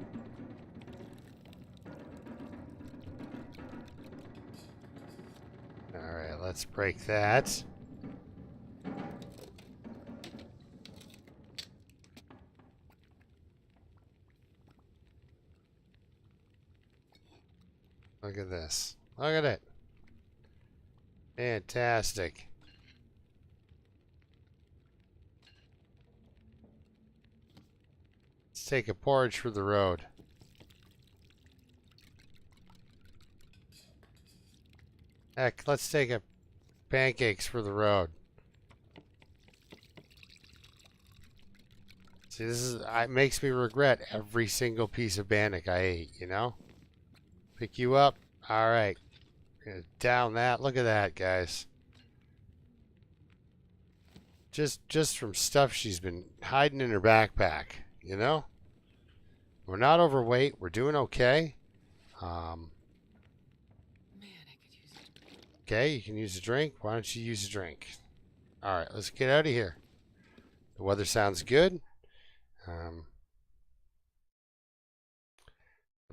All right, let's break that. Look at this. Look at it. Fantastic. Let's take a porridge for the road. Heck, let's take a pancakes for the road. See, it makes me regret every single piece of bannock I ate, you know? Pick you up. All right. Down that. Look at that, guys. Just from stuff she's been hiding in her backpack, you know? We're not overweight. We're doing okay. Man, I could use it. Okay, you can use a drink. Why don't you use a drink? All right, let's get out of here. The weather sounds good. It'll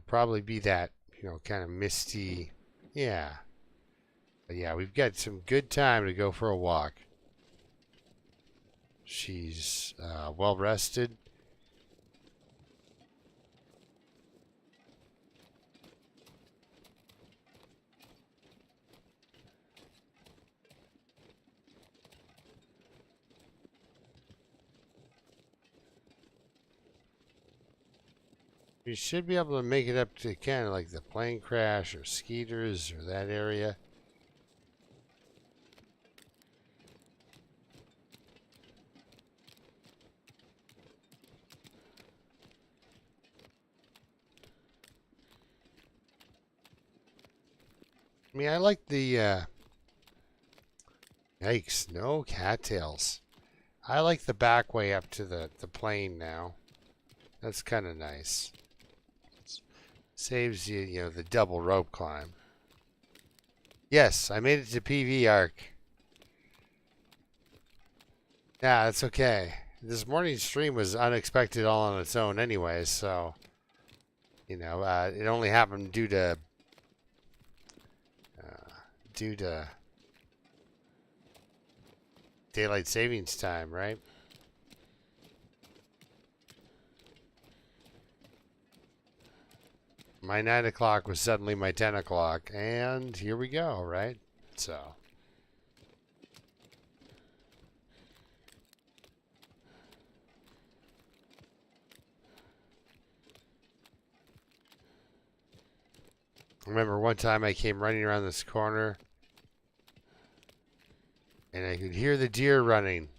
probably be that, you know, kind of misty. Yeah. But yeah, we've got some good time to go for a walk. She's well rested. We should be able to make it up to kind of like the plane crash or Skeeters or that area. I mean, I like the, yikes, no cattails. I like the back way up to the plane now. That's kind of nice. Saves you, you know, the double rope climb. Yes, I made it to PV arc. Yeah, that's okay. This morning's stream was unexpected all on its own anyway, so, you know, it only happened due to daylight savings time, right? My 9 o'clock was suddenly my 10 o'clock, and here we go, right? So. I remember one time I came running around this corner, and I could hear the deer running.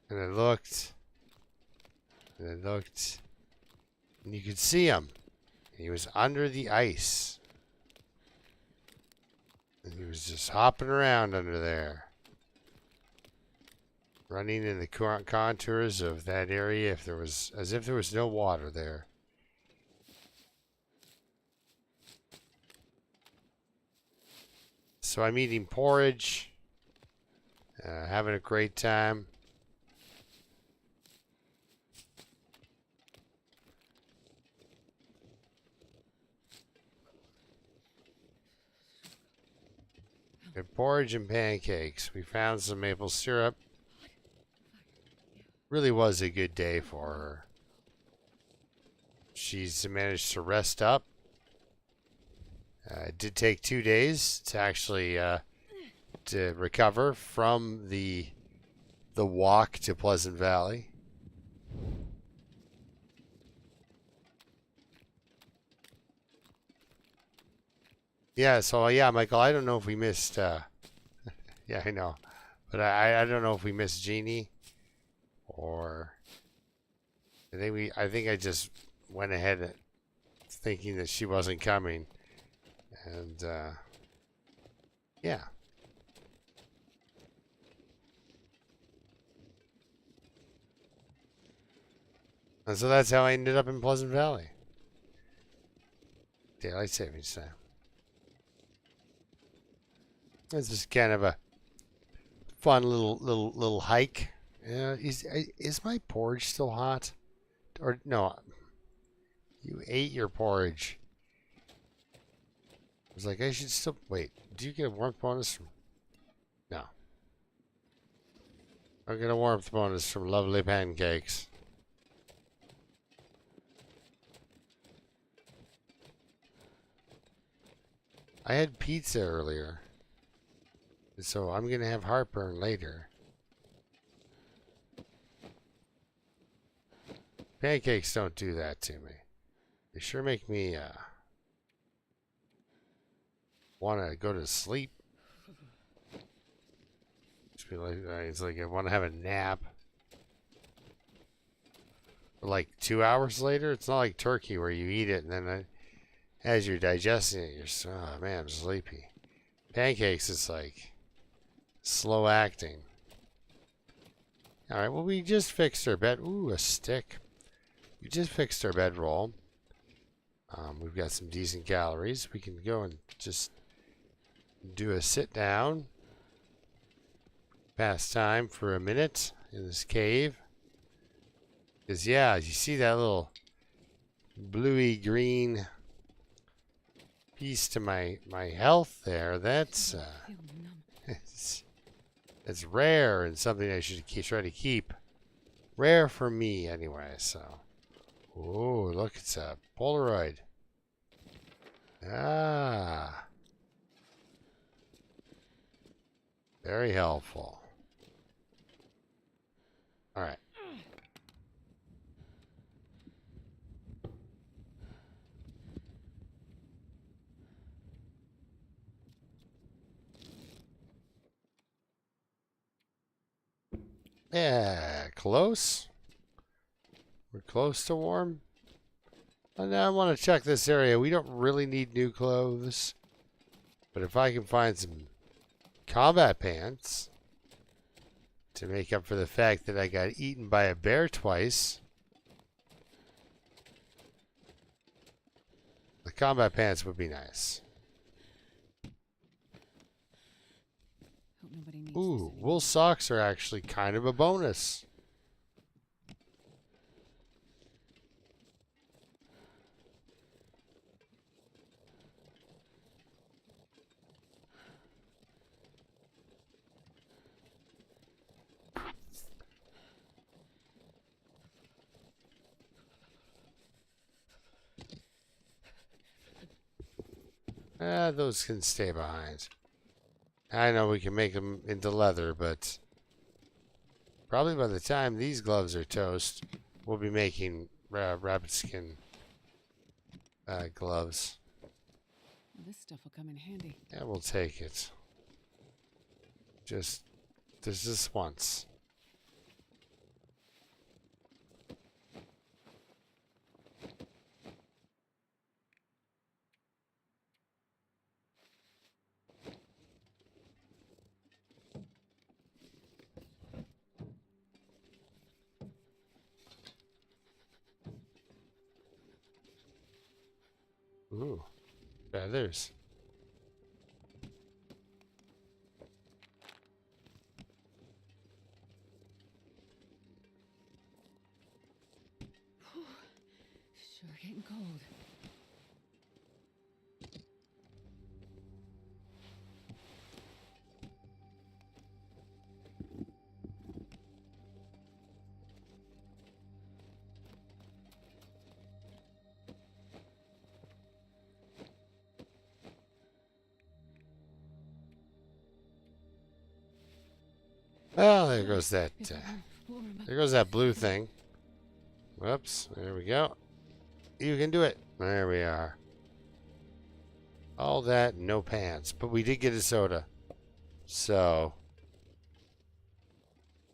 And I looked, and and you could see him. He was under the ice. And he was just hopping around under there. Running in the contours of that area as if there was no water there. So I'm eating porridge, having a great time. Good porridge and pancakes. We found some maple syrup. Really was a good day for her. She's managed to rest up. It did take 2 days to actually to recover from the walk to Pleasant Valley. Yeah, so yeah, Michael, I don't know if we missed yeah, I know. But I don't know if we missed Jeannie or I think I just went ahead thinking that she wasn't coming. And yeah. And so that's how I ended up in Pleasant Valley. Daylight savings time. This is kind of a fun little hike. Is my porridge still hot? Or no? You ate your porridge. I was like, I should still wait. Do you get a warmth bonus from? No. I get a warmth bonus from lovely pancakes. I had pizza earlier, so I'm gonna have heartburn later. Pancakes don't do that to me. They sure make me want to go to sleep. It's like I want to have a nap. But like 2 hours later, it's not like turkey where you eat it and then as you're digesting it, you're so, oh man, I'm sleepy. Pancakes is like slow acting. All right, well, we just fixed our bed. Ooh, a stick. We just fixed our bedroll. We've got some decent calories. We can go and just do a sit down. Pass time for a minute in this cave. Because, yeah, you see that little bluey green piece to my health there. That's it's rare and something I should try to keep. Rare for me anyway, so. Oh, look, it's a Polaroid. Ah. Very helpful. All right. close. We're close to warm. And now I want to check this area. We don't really need new clothes. But if I can find some combat pants to make up for the fact that I got eaten by a bear twice. The combat pants would be nice. Hope nobody needs Ooh, this anymore. wool socks are actually kind of a bonus. Those can stay behind. I know we can make them into leather, but probably by the time these gloves are toast, we'll be making rabbit skin gloves. Well, this stuff will come in handy. Yeah, we'll take it. Just, there's this once. Ooh, feathers. Sure getting cold. Well, there goes that. Warm. There goes that blue thing. Whoops. There we go. You can do it. There we are. All that, no pants. But we did get a soda. So.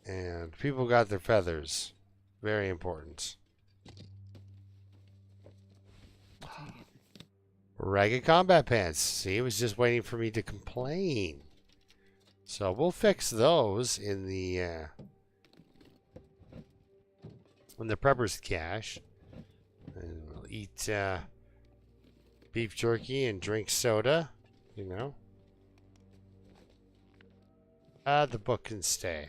And people got their feathers. Very important. I'll take it. Ragged combat pants. See, it was just waiting for me to complain. So we'll fix those in the prepper's cache. And we'll eat beef jerky and drink soda, you know. The book can stay.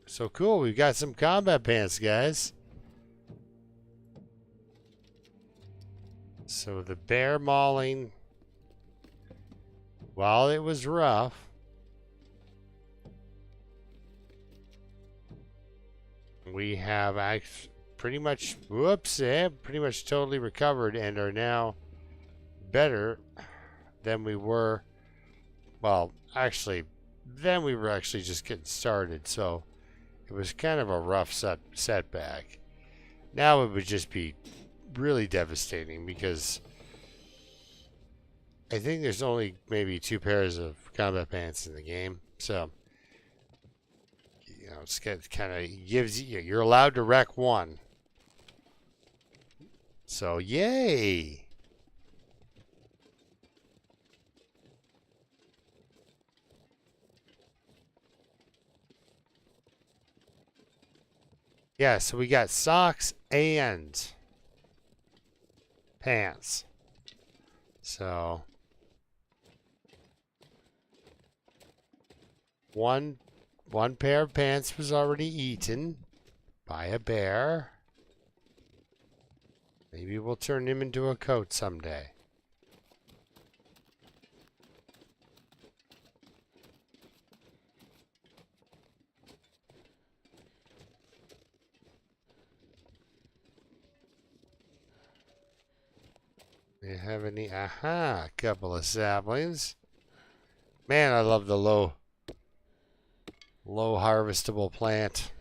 So cool, we've got some combat pants, guys. So the bear mauling, while it was rough, we have pretty much, pretty much totally recovered and are now better than we were. Well, actually, then we were actually just getting started. So it was kind of a rough setback. Now it would just be really devastating because I think there's only maybe 2 pairs of combat pants in the game. So, you know, it's kind of gives you, you're allowed to wreck 1. So, yay! Yeah, so we got socks and pants. So, one pair of pants was already eaten by a bear. Maybe we'll turn him into a coat someday. Do you have any? Aha, a couple of saplings. Man, I love the low harvestable plant.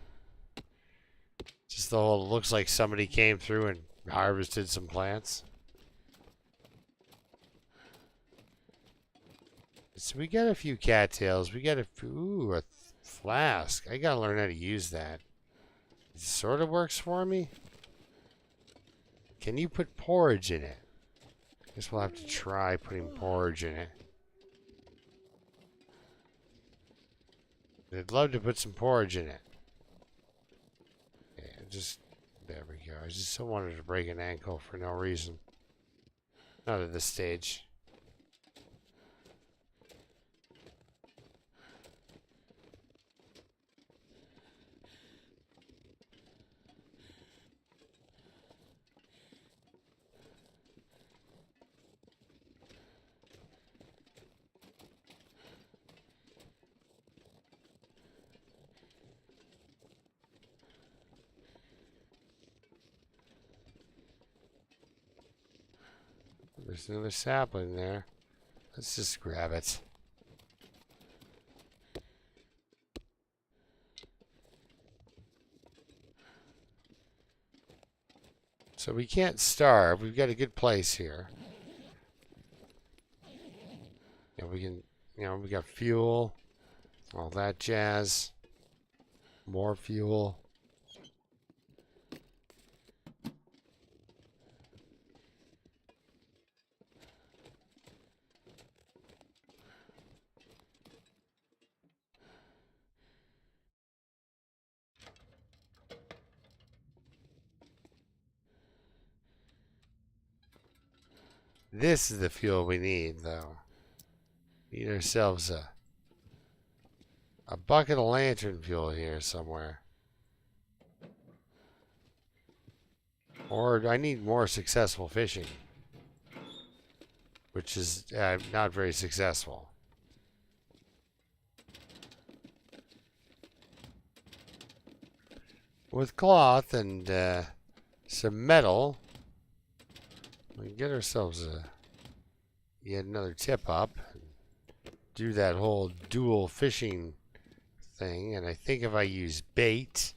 Just the whole, looks like somebody came through and harvested some plants. So we got a few cattails. We got a flask. I gotta learn how to use that. It sort of works for me. Can you put porridge in it? Guess we'll have to try putting porridge in it. I'd love to put some porridge in it. Yeah, just... There we go. I just don't want her to break an ankle for no reason. Not at this stage. There's another sapling there. Let's just grab it. So we can't starve. We've got a good place here. Yeah, we can, we got fuel, all that jazz. More fuel. This is the fuel we need, though. Need ourselves a bucket of lantern fuel here somewhere. Or I need more successful fishing. Which is not very successful. With cloth and some metal, we can get ourselves yet another tip up. Do that whole dual fishing thing. And I think if I use bait,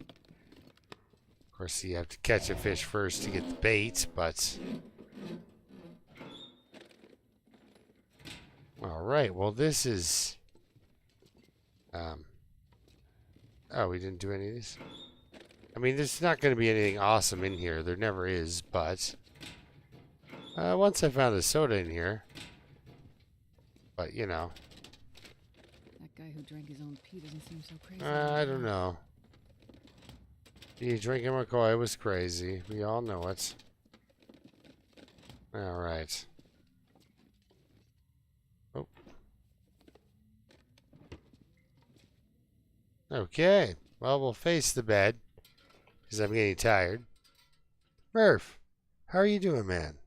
of course you have to catch a fish first to get the bait, but... Alright, well this is... Oh, we didn't do any of these? I mean, there's not going to be anything awesome in here. There never is, but... once I found the soda in here... But, you know... That guy who drank his own pee doesn't seem so crazy. I don't know. Drinking McCoy was crazy. We all know it. Alright. Oh. Okay. Well, we'll face the bed. Because I'm getting tired. Murph, how are you doing, man?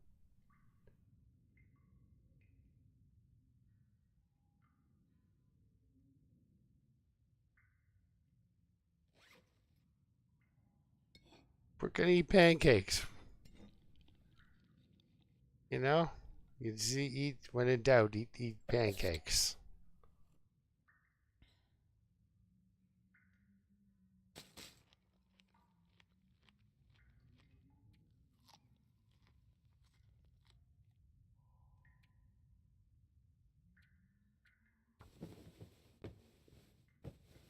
We're gonna eat pancakes. You know? You eat, when in doubt, eat pancakes.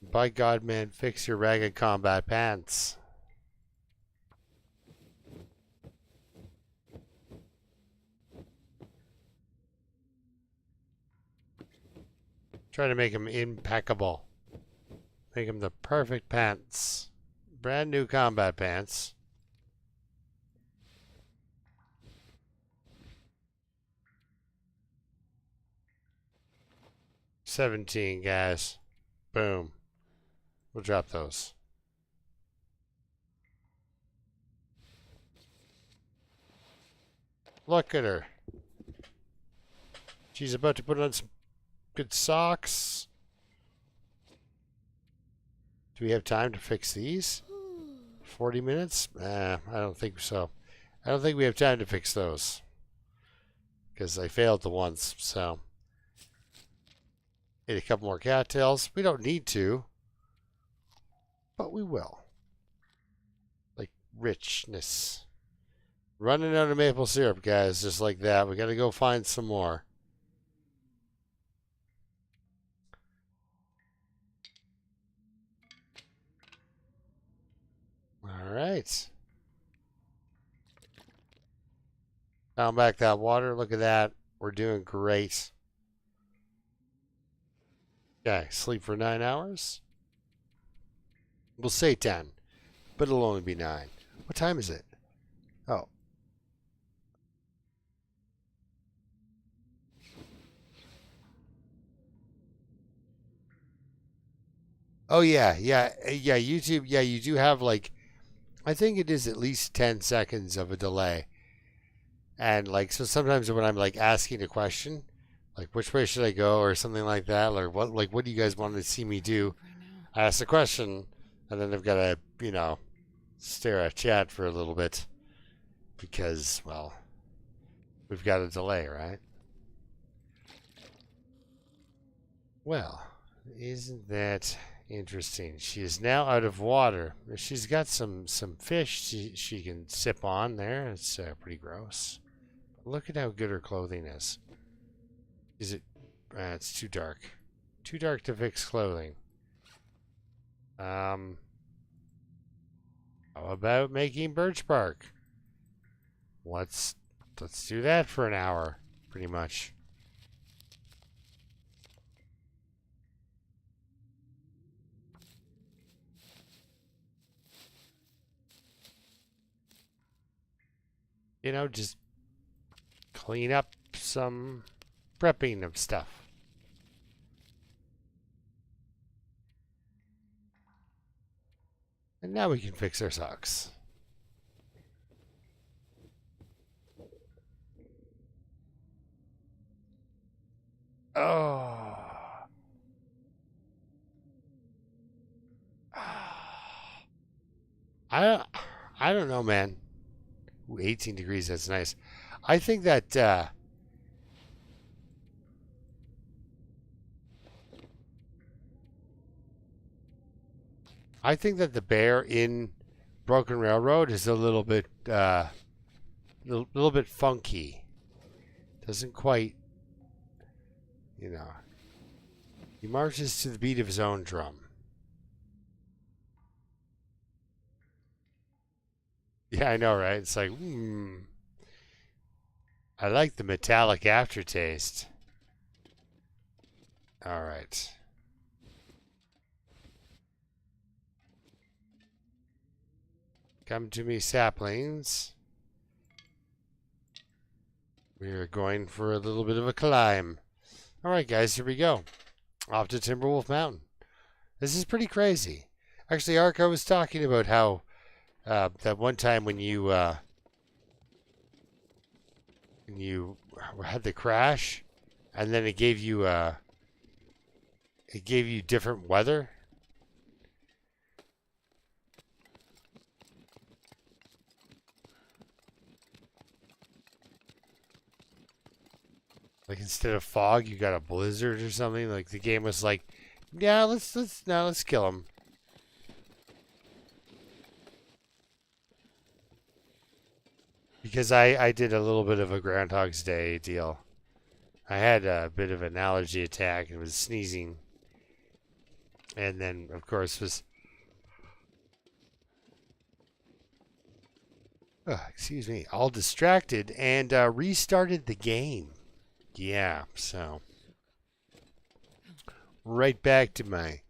By God, man, fix your ragged combat pants. Try to make them impeccable. Make them the perfect pants. Brand new combat pants. $17, guys. Boom. We'll drop those. Look at her. She's about to put on some good socks. Do we have time to fix these? 40 minutes? I don't think so. I don't think we have time to fix those. Because I failed the once, so. Need a couple more cattails. We don't need to. But we will. Like richness. Running out of maple syrup, guys, just like that. We gotta go find some more. Alright. Found back that water. Look at that. We're doing great. Okay, sleep for 9 hours. We'll say 10, but it'll only be 9. What time is it? Oh. Oh yeah, YouTube, yeah, you do have like, I think it is at least 10 seconds of a delay. And like, so sometimes when I'm like asking a question, like which way should I go or something like that, or what do you guys want to see me do? I ask a question, and then I've got to, stare at chat for a little bit because, well, we've got a delay, right? Well, isn't that interesting? She is now out of water. She's got some fish she can sip on there. It's pretty gross. Look at how good her clothing is. Is it? It's too dark. Too dark to fix clothing. How about making birch bark? Let's do that for an hour, pretty much. Just clean up some prepping of stuff. And now we can fix our socks. Oh. I don't know, man. Ooh, 18 degrees, that's nice. I think that the bear in Broken Railroad is a little bit funky. Doesn't quite, he marches to the beat of his own drum. Yeah, I know, right? It's like, I like the metallic aftertaste. All right. Come to me, saplings. We are going for a little bit of a climb. All right, guys, here we go. Off to Timberwolf Mountain. This is pretty crazy. Actually, Arco was talking about how that one time when you had the crash, and then it gave you different weather. Like instead of fog, you got a blizzard or something. Like the game was like, yeah, let's kill him. Because I did a little bit of a Groundhog's Day deal. I had a bit of an allergy attack and was sneezing. And then, of course, was... excuse me. All distracted and restarted the game. Yeah, so... Right back to my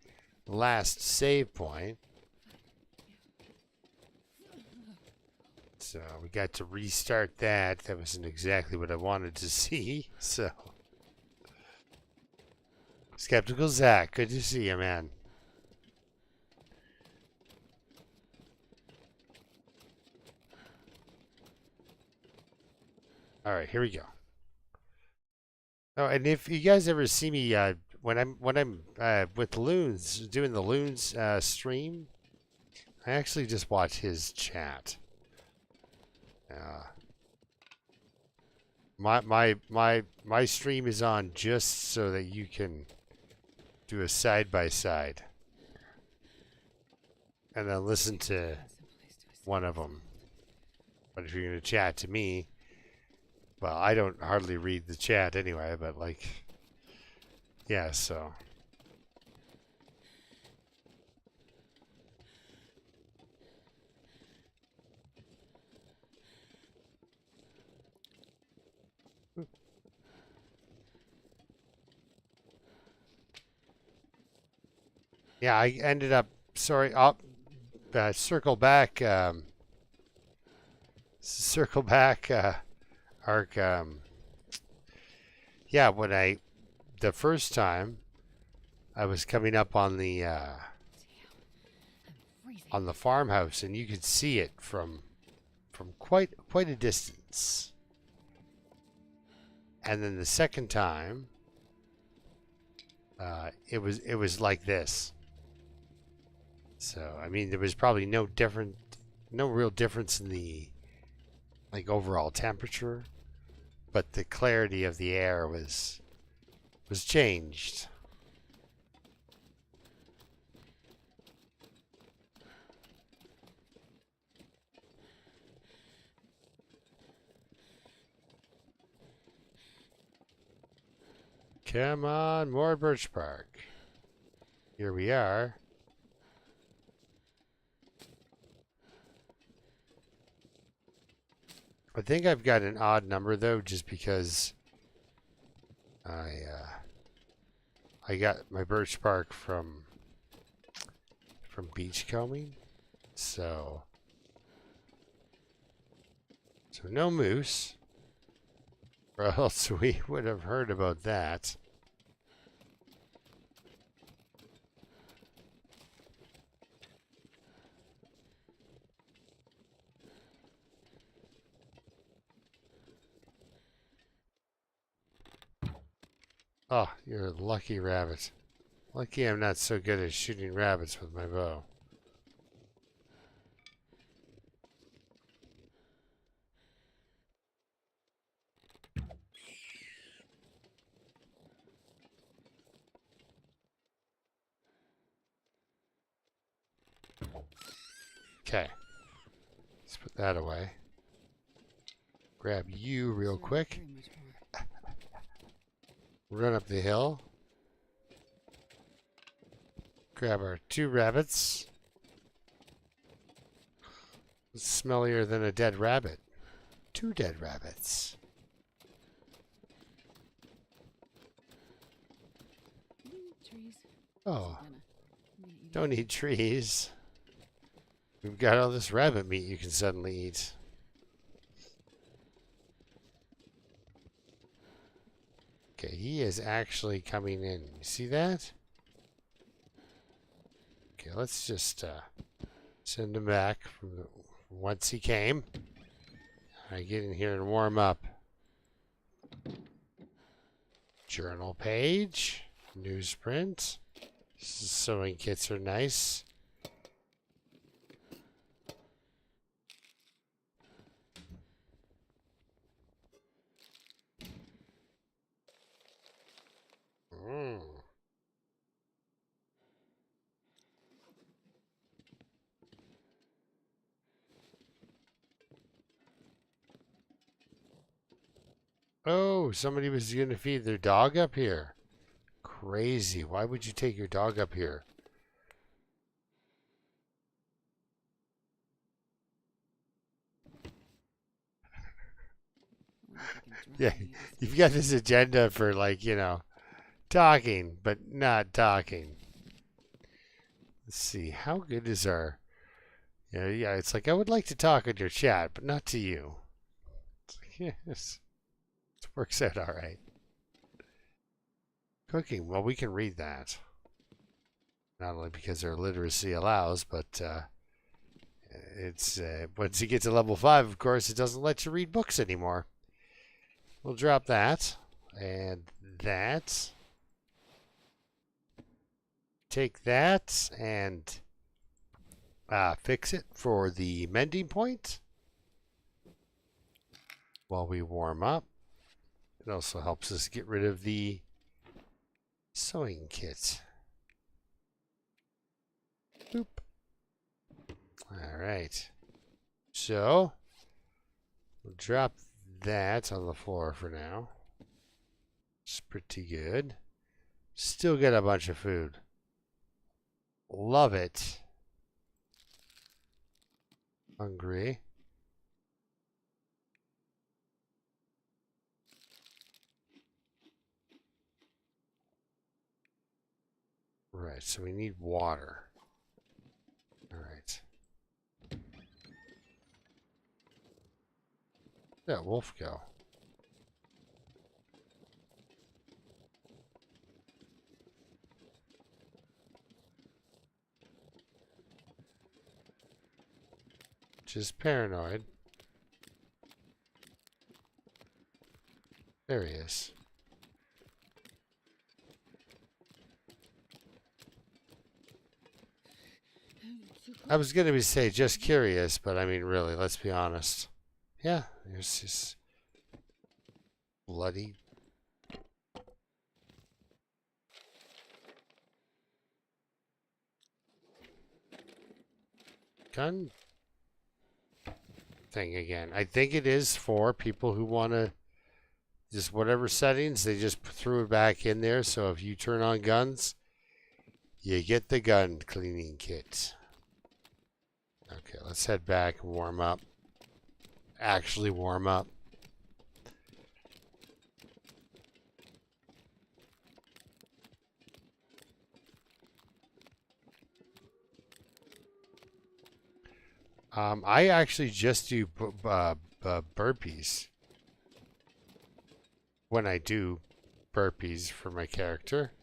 last save point. So we got to restart that. That wasn't exactly what I wanted to see. So, Skeptical Zach, good to see you, man. All right, here we go. Oh, and if you guys ever see me when I'm with Loons doing the Loons stream, I actually just watch his chat. My stream is on just so that you can do a side by side and then listen to one of them. But if you're going to chat to me, well, I don't hardly read the chat anyway, but like, yeah, so. Yeah, I ended up. Sorry, I'll circle back. Circle back. Arc. Yeah, the first time I was coming up on the farmhouse, and you could see it from quite a distance. And then the second time, it was like this. So I mean, there was probably no real difference in the overall temperature, but the clarity of the air was changed. Come on, more birch bark. Here we are. I think I've got an odd number though, just because I got my birch bark from beachcombing, so no moose, or else we would have heard about that. Oh, you're a lucky rabbit. Lucky I'm not so good at shooting rabbits with my bow. Okay. Let's put that away. Grab you real quick. Run up the hill. Grab our 2 rabbits. Smellier than a dead rabbit. 2 dead rabbits. Oh. Don't need trees. We've got all this rabbit meat you can suddenly eat. Okay, he is actually coming in. You see that? Okay, let's just send him back from whence he came. I get in here and warm up. Journal page. Newsprint. Sewing kits are nice. Oh, somebody was going to feed their dog up here. Crazy. Why would you take your dog up here? Yeah, you've got this agenda for, like, talking, but not talking. Let's see. How good is our... Yeah, it's like, I would like to talk in your chat, but not to you. It's like, yes. It works out all right. Cooking. Well, we can read that. Not only because our literacy allows, but it's once you get to level 5, of course, it doesn't let you read books anymore. We'll drop that and that. Take that and fix it for the mending point while we warm up. It also helps us get rid of the sewing kit. Boop. All right. So we'll drop that on the floor for now. It's pretty good. Still get a bunch of food. Love it. Hungry. Right. Alright, so we need water. Alright. Where'd that wolf go? Just paranoid. There he is. I was going to say just curious, but I mean, really, let's be honest. Yeah, there's this bloody gun thing again. I think it is for people who want to just whatever settings, they just threw it back in there. So if you turn on guns, you get the gun cleaning kit. Okay, let's head back and warm up. Actually warm up. I actually just do burpees when I do burpees for my character.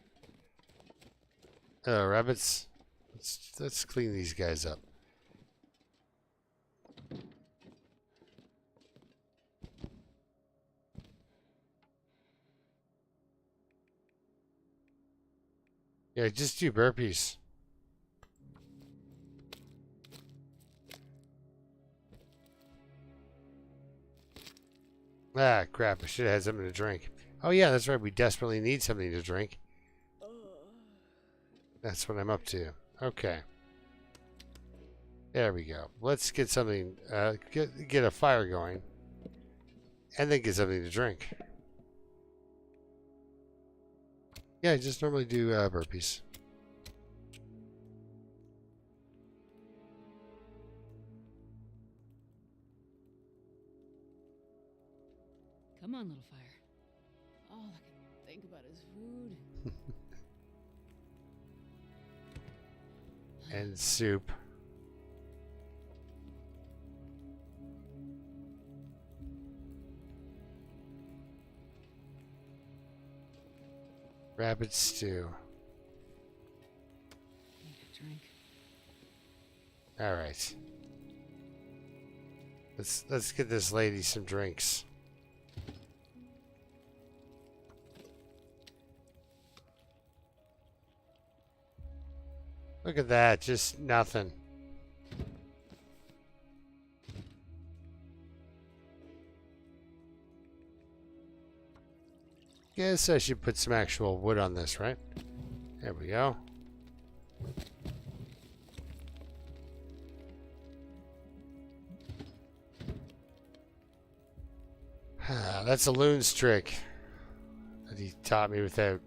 Rabbits, let's clean these guys up. Yeah, just do burpees. Ah, crap. I should have had something to drink. Oh, yeah, that's right. We desperately need something to drink. That's what I'm up to. Okay. There we go. Let's get something, get a fire going. And then get something to drink. Yeah, I just normally do burpees. Come on, little fire. All I can think about is food. And soup. Rabbit stew. Need a drink. All right. Let's get this lady some drinks. Look at that, just nothing. Guess I should put some actual wood on this, right? There we go. That's a loon's trick that he taught me without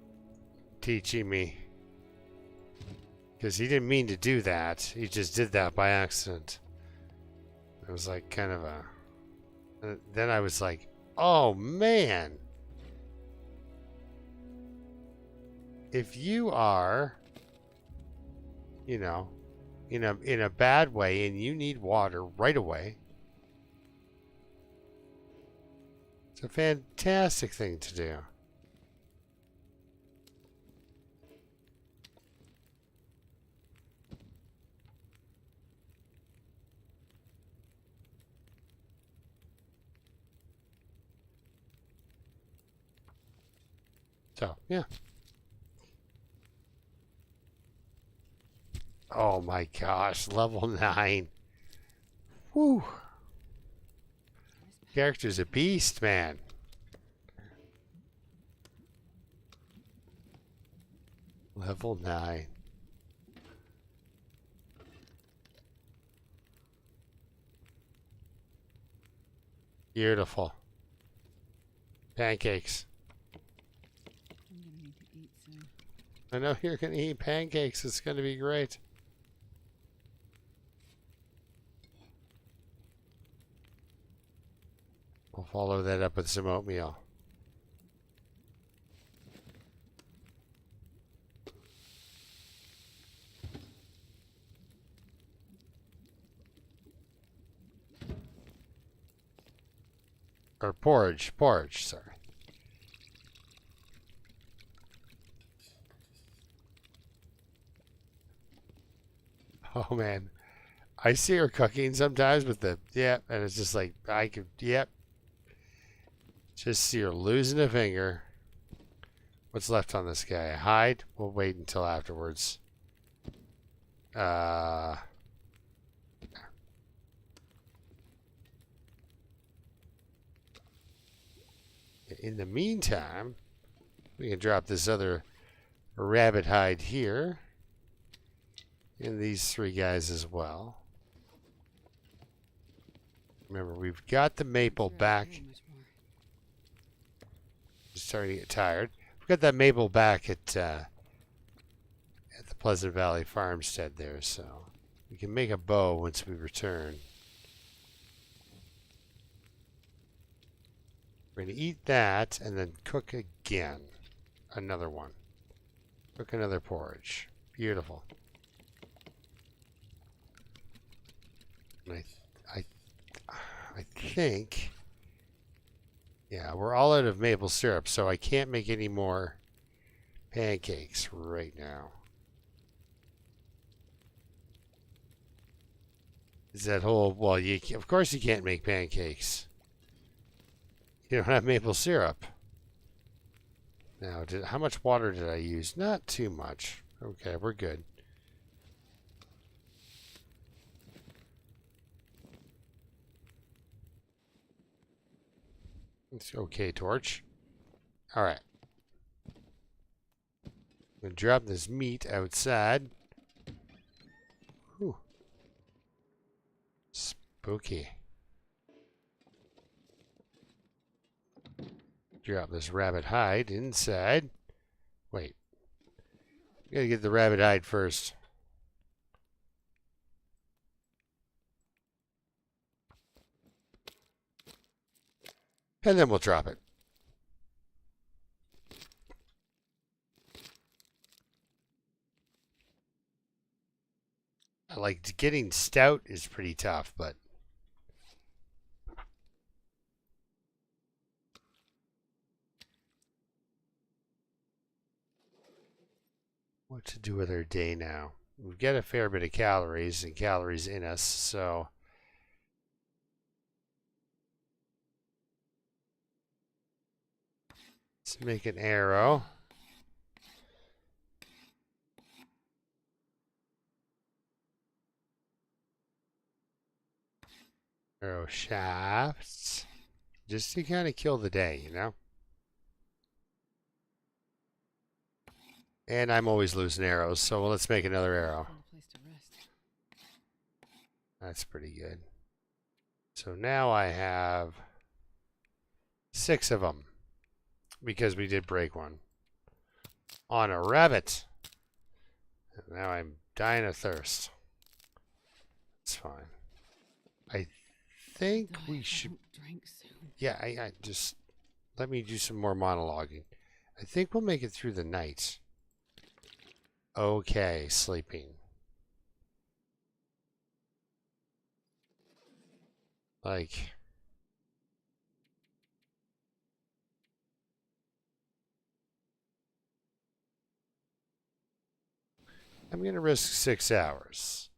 teaching me. Because he didn't mean to do that. He just did that by accident. It was like kind of a... Then I was like, oh man. If you are, you know, in a bad way and you need water right away, it's a fantastic thing to do. So, yeah. Oh my gosh, level 9. Woo. Character's a beast, man. Level 9. Beautiful. Pancakes. I'm gonna need to eat soon. I know you're going to eat pancakes. It's going to be great. We'll follow that up with some oatmeal. Or porridge. Porridge, sorry. Oh, man. I see her cooking sometimes with the, yep, and it's just like, I could, yep. Just see her losing a finger. What's left on this guy? Hide? We'll wait until afterwards. In the meantime, we can drop this other rabbit hide here. And these three guys as well. Remember, we've got the maple back. Just starting to get tired. We've got that maple back at the Pleasant Valley Farmstead there, so we can make a bow once we return. We're going to eat that and then cook again. Another one. Cook another porridge. Beautiful. And I think, yeah, we're all out of maple syrup, so I can't make any more pancakes right now. Is that whole, well, of course you can't make pancakes. You don't have maple syrup. Now, how much water did I use? Not too much. Okay, we're good. It's okay, Torch. Alright. I'm going to drop this meat outside. Whew. Spooky. Drop this rabbit hide inside. Wait. We gotta get the rabbit hide first. And then we'll drop it. Like, getting stout is pretty tough, but what to do with our day now? We've got a fair bit of calories and calories in us, so let's make an arrow. Arrow shafts. Just to kind of kill the day, you know? And I'm always losing arrows, so let's make another arrow. That's pretty good. So now I have 6 of them. Because we did break one. On a rabbit. And now I'm dying of thirst. It's fine. I think we should... Yeah, I just... Let me do some more monologuing. I think we'll make it through the night. Okay, sleeping. Like... I'm going to risk 6 hours.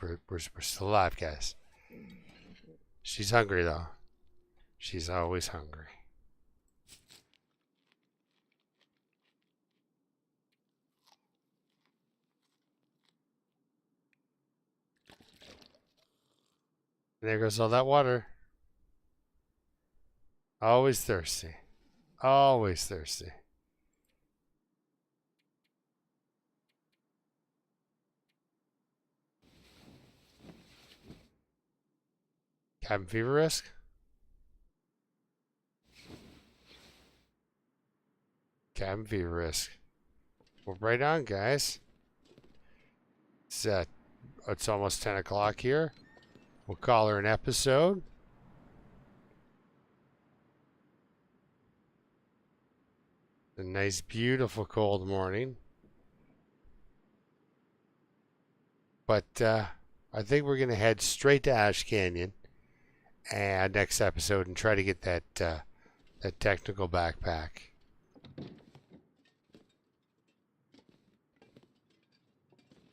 We're still alive, guys. She's hungry, though. She's always hungry. And there goes all that water. Always thirsty. Always thirsty. Cabin fever risk? Cabin fever risk. Well, right on, guys. It's almost 10 o'clock here. We'll call her an episode. A nice, beautiful cold morning. But I think we're going to head straight to Ash Canyon and next episode and try to get that that technical backpack.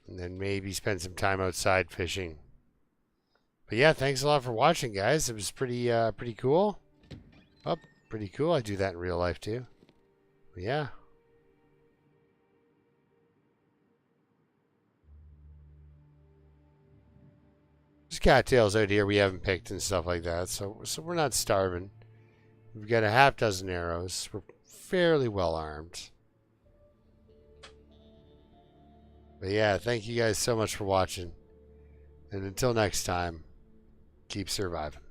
And then maybe spend some time outside fishing. But yeah, thanks a lot for watching, guys. It was pretty cool. Oh, pretty cool. I do that in real life too. But yeah. There's cattails out here we haven't picked and stuff like that, so we're not starving. We've got a half dozen arrows. We're fairly well armed. But yeah, thank you guys so much for watching. And until next time, keep surviving.